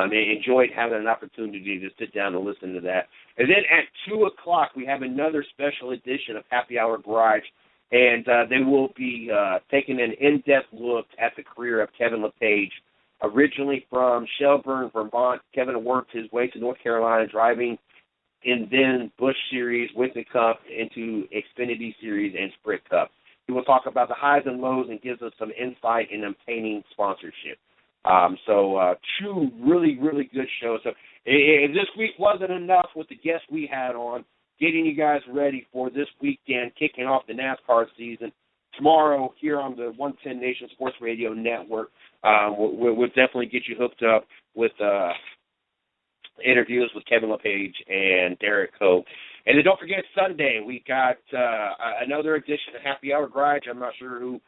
S4: They enjoyed having an opportunity to sit down and listen to that. And then at 2 o'clock, we have another special edition of Happy Hour Garage, and they will be taking an in-depth look at the career of Kevin LePage. Originally from Shelburne, Vermont, Kevin worked his way to North Carolina, driving in then Busch Series, Winston Cup, into Xfinity Series and Sprint Cup. He will talk about the highs and lows and gives us some insight in obtaining sponsorship. So 2 really, really good shows. So if this week wasn't enough with the guests we had on, getting you guys ready for this weekend, kicking off the NASCAR season, tomorrow here on the 110 Nation Sports Radio Network, we'll definitely get you hooked up with interviews with Kevin LePage and Derek Cope. And then don't forget, Sunday, we got another edition of Happy Hour Garage. I'm not sure who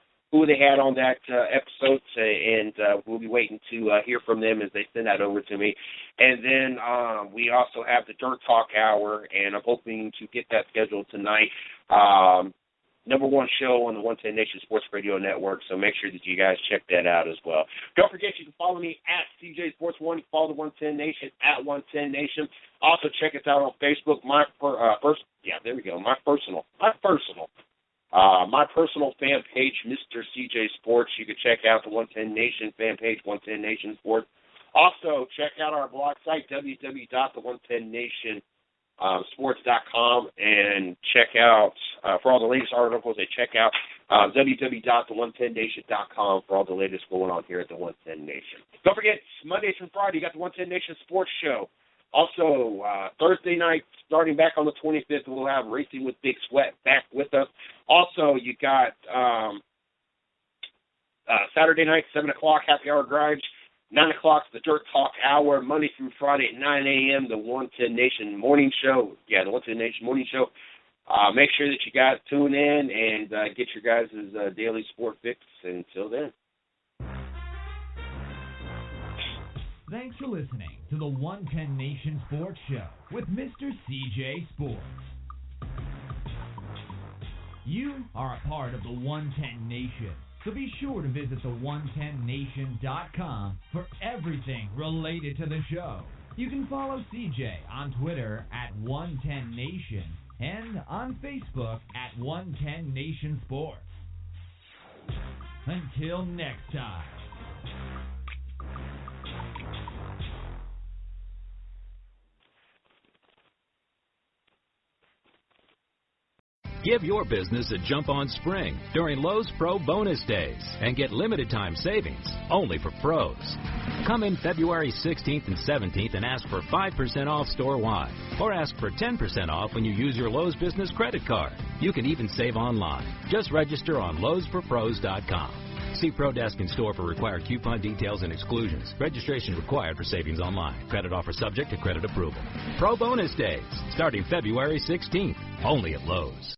S4: they had on that episode, and we'll be waiting to hear from them as they send that over to me. And then we also have the Dirt Talk Hour, and I'm hoping to get that scheduled tonight. Number 1 show on the 110 Nation Sports Radio Network, so make sure that you guys check that out as well. Don't forget, you can follow me at CJ Sports 1. You follow the 110 Nation at 110 Nation. Also, check us out on Facebook. My personal fan page, Mr. CJ Sports. You can check out the 110 Nation fan page, 110 Nation Sports. Also, check out our blog site, www.the110nationsports.com, and check out, for all the latest articles, check out www.the110nation.com for all the latest going on here at the 110 Nation. Don't forget, Monday through Friday, you got the 110 Nation Sports Show. Also, Thursday night, starting back on the 25th, we'll have Racing with Big Sweat back with us. Also, you got Saturday night, 7 o'clock, Happy Hour Garage. 9 o'clock, the Dirt Talk Hour, Monday through Friday at 9 a.m., the 110 Nation Morning Show. Yeah, the 110 Nation Morning Show. Make sure that you guys tune in and get your guys' daily sport fix. Until then.
S3: Thanks for listening to the 110 Nation Sports Show with Mr. CJ Sports. You are a part of the 110 Nation. So be sure to visit the110nation.com for everything related to the show. You can follow CJ on Twitter at 110nation and on Facebook at 110nation Sports. Until next time.
S1: Give your business a jump on spring during Lowe's Pro Bonus Days and get limited time savings only for pros. Come in February 16th and 17th and ask for 5% off store-wide, or ask for 10% off when you use your Lowe's Business Credit Card. You can even save online. Just register on Lowe'sForPros.com. See Pro Desk in store for required coupon details and exclusions. Registration required for savings online. Credit offer subject to credit approval. Pro Bonus Days, starting February 16th, only at Lowe's.